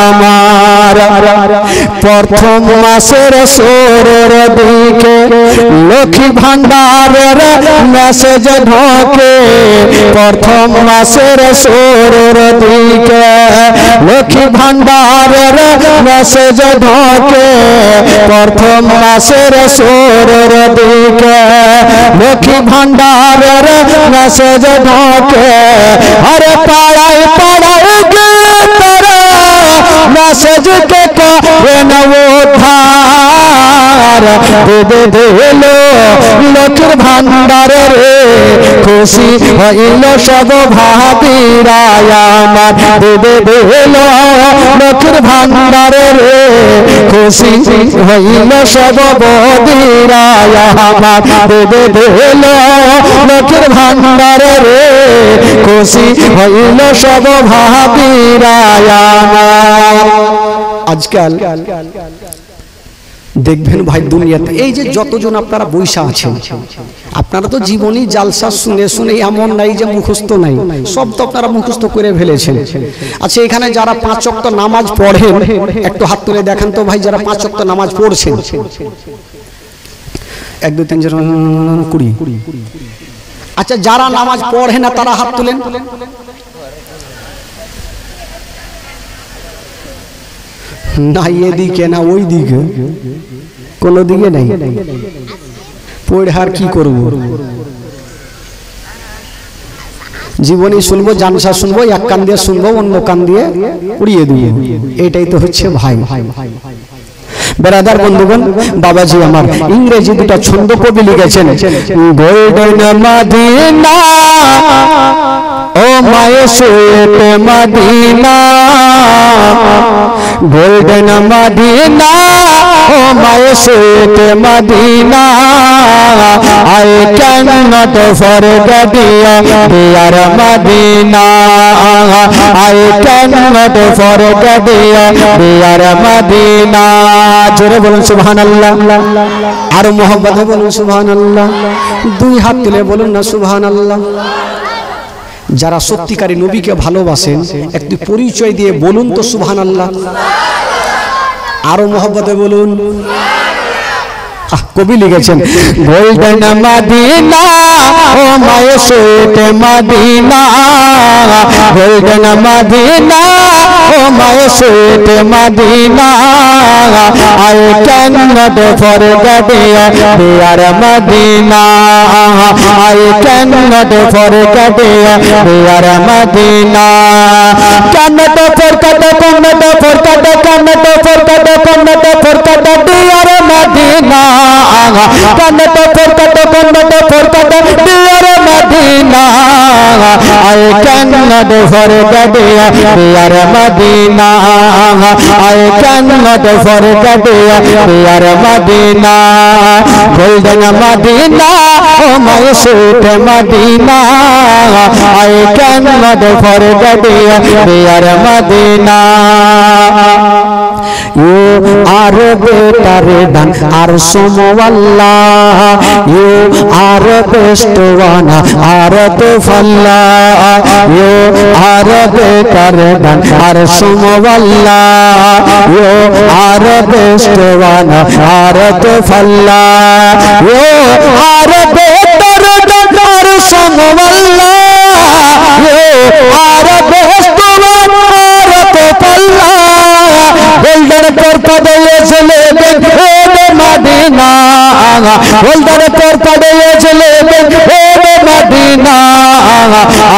আমার। প্রথম মাসের ষোলোর দিকে লক্ষ্মী ভান্ডারের মেসেজ ঢোকে, প্রথম মাসের ষোলোর দিকে লক্ষ্মী ভান্ডারের মেসেজ ঢোকে, প্রথম মাসের ষোলোর দিকে লক্ষ্মী ভান্ডারের মেসেজ ঢোকে। আরে পাড়ায় পাড়ায় তারা মেসেজ কে করে উদ্ধার। দিদি দিল লক্ষ্মীর ভান্ডারে রে, খুশি হইল সব ভাবিরা আমার। দিদি দিল লক্ষ্মীর ভান্ডারে রে, খুশি হইল সব বদিরা আমার। দিদি দিল লক্ষ্মীর ভান্ডারে রে, খুশি হইল সব ভাবিরা আমার। আজকাল দেখবেন ভাই দুনিয়াতে এই যে যতজন আপনারা বৈশা আছেন, আপনারা তো জীবনী জালসা শুনে শুনে এমন নাই যে মুখস্থ নাই, সব তো আপনারা মুখস্থ করে ফেলেছেন। আচ্ছা এখানে যারা 5 ওয়াক্ত নামাজ পড়েন একটু হাত তুলে দেখেন তো ভাই, যারা 5 ওয়াক্ত নামাজ পড়ছেন 1 2 3 4 20। আচ্ছা যারা নামাজ পড়ে না তারা হাত তুলেন। না এদিকে না ওই দিকে, কোন দিকে নাই। পড়ে আর কি করব, জীবনী শুনবো, জানসা শুনবো, এক কান দিয়ে শুনবো, অন্য কান দিয়ে উড়িয়ে দিব। এটাই তো হচ্ছে ভাই। বেরাদার বন্ধুগণ, বাবাজি আমার ইংরেজি দুটো ছন্দ কবি লিখেছেন। Golden Medina oh my sweet Medina, golden Medina oh my sweet Medina, I cannot forget you dear Medina, I cannot forget you dear Medina। জোরে বলুন সুবহানাল্লাহ, আর মোহাম্মদে বলুন সুবহানাল্লাহ, 2 হাত তুলে বলুন না সুবহানাল্লাহ। যারা সত্যিকারী নবীকে ভালোবাসেন একটু পরিচয় দিয়ে বলুন তো সুবহানাল্লাহ, আরো মোহাম্মদে বলুন। কবি লিখেছেন golden Medina oh my sweet Medina, golden Medina oh my sweet Medina, I cannot forget you dear Medina, I cannot forget you dear Medina, cannot forget, cannot forget, cannot forget, cannot forget dear Medina, cannot forget, cannot forget dear Medina, I cannot forget you dear Medina, I cannot forget you dear Medina, golden Medina oh my sweet Medina, I cannot forget you dear Medina। You are better than Arsum Wallah, you are best one Arth Fallah, you are better than Arsum Wallah, you are best one Arth Fallah, you are better than Arsum Wallah, you are best one Arth Fallah, golden purple is living in Medina, golden purple is living in Medina,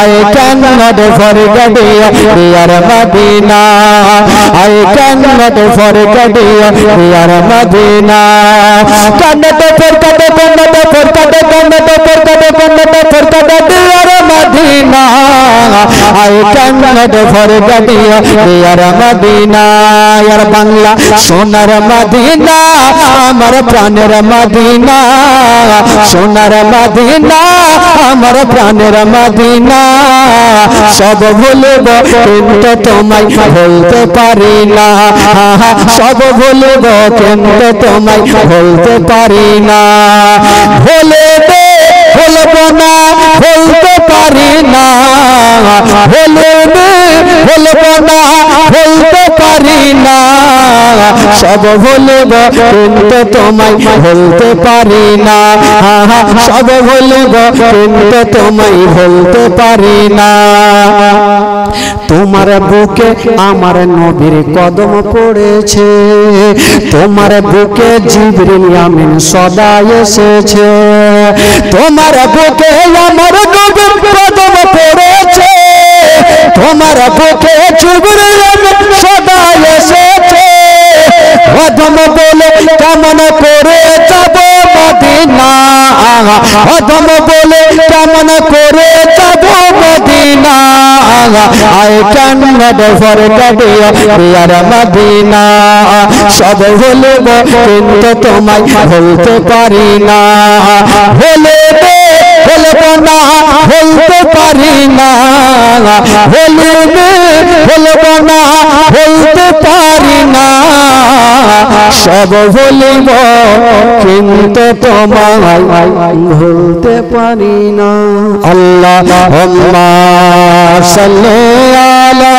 I cannot forget you dear Medina, I cannot forget you dear Medina, cannot forget, cannot forget, cannot forget, cannot forget dear Medina, I cannot forget you dear Madina यार बांग्ला सोनार Medina আমার প্রাণের Medina সোনার Medina আমার প্রাণের Medina সব ভুলব কিন্তু তোমায় ভুলতে পারি না সব ভুলব কিন্তু তোমায় ভুলতে পারি না ভুলতে ভুলব না ভুলতে পারি না ভুলবে ভুলব না ভুলতে পারি না সব ভুলব কিন্তু তোমায় ভুলতে পারি না সব ভুলব কিন্তু তোমায় ভুলতে পারি না তোমার বুকে আমার নবীর কদম পড়েছে তোমার বুকে জিবরিল আমিন সদা এসেছে তোমার বুকে আমার নবীর কদম পড়েছে তোমার বুকে জিবরিল আমিন সদা এসেছে কদম বলে কেমন করে যাব মদিনা কদম বলে কেমন করে যাব Medina I cannot forget you dear Madina সব ভুলব কিন্তু তোমায় ভুলতে পারি না ভুলবে ভুলব না ভুলতে পারি না ভুলবে ভুলব না ভুলতে পারি না সব ভুলব কিন্তু তোমায় ভুলতে পারি না আল্লাহুম্মা সাল্লি আলা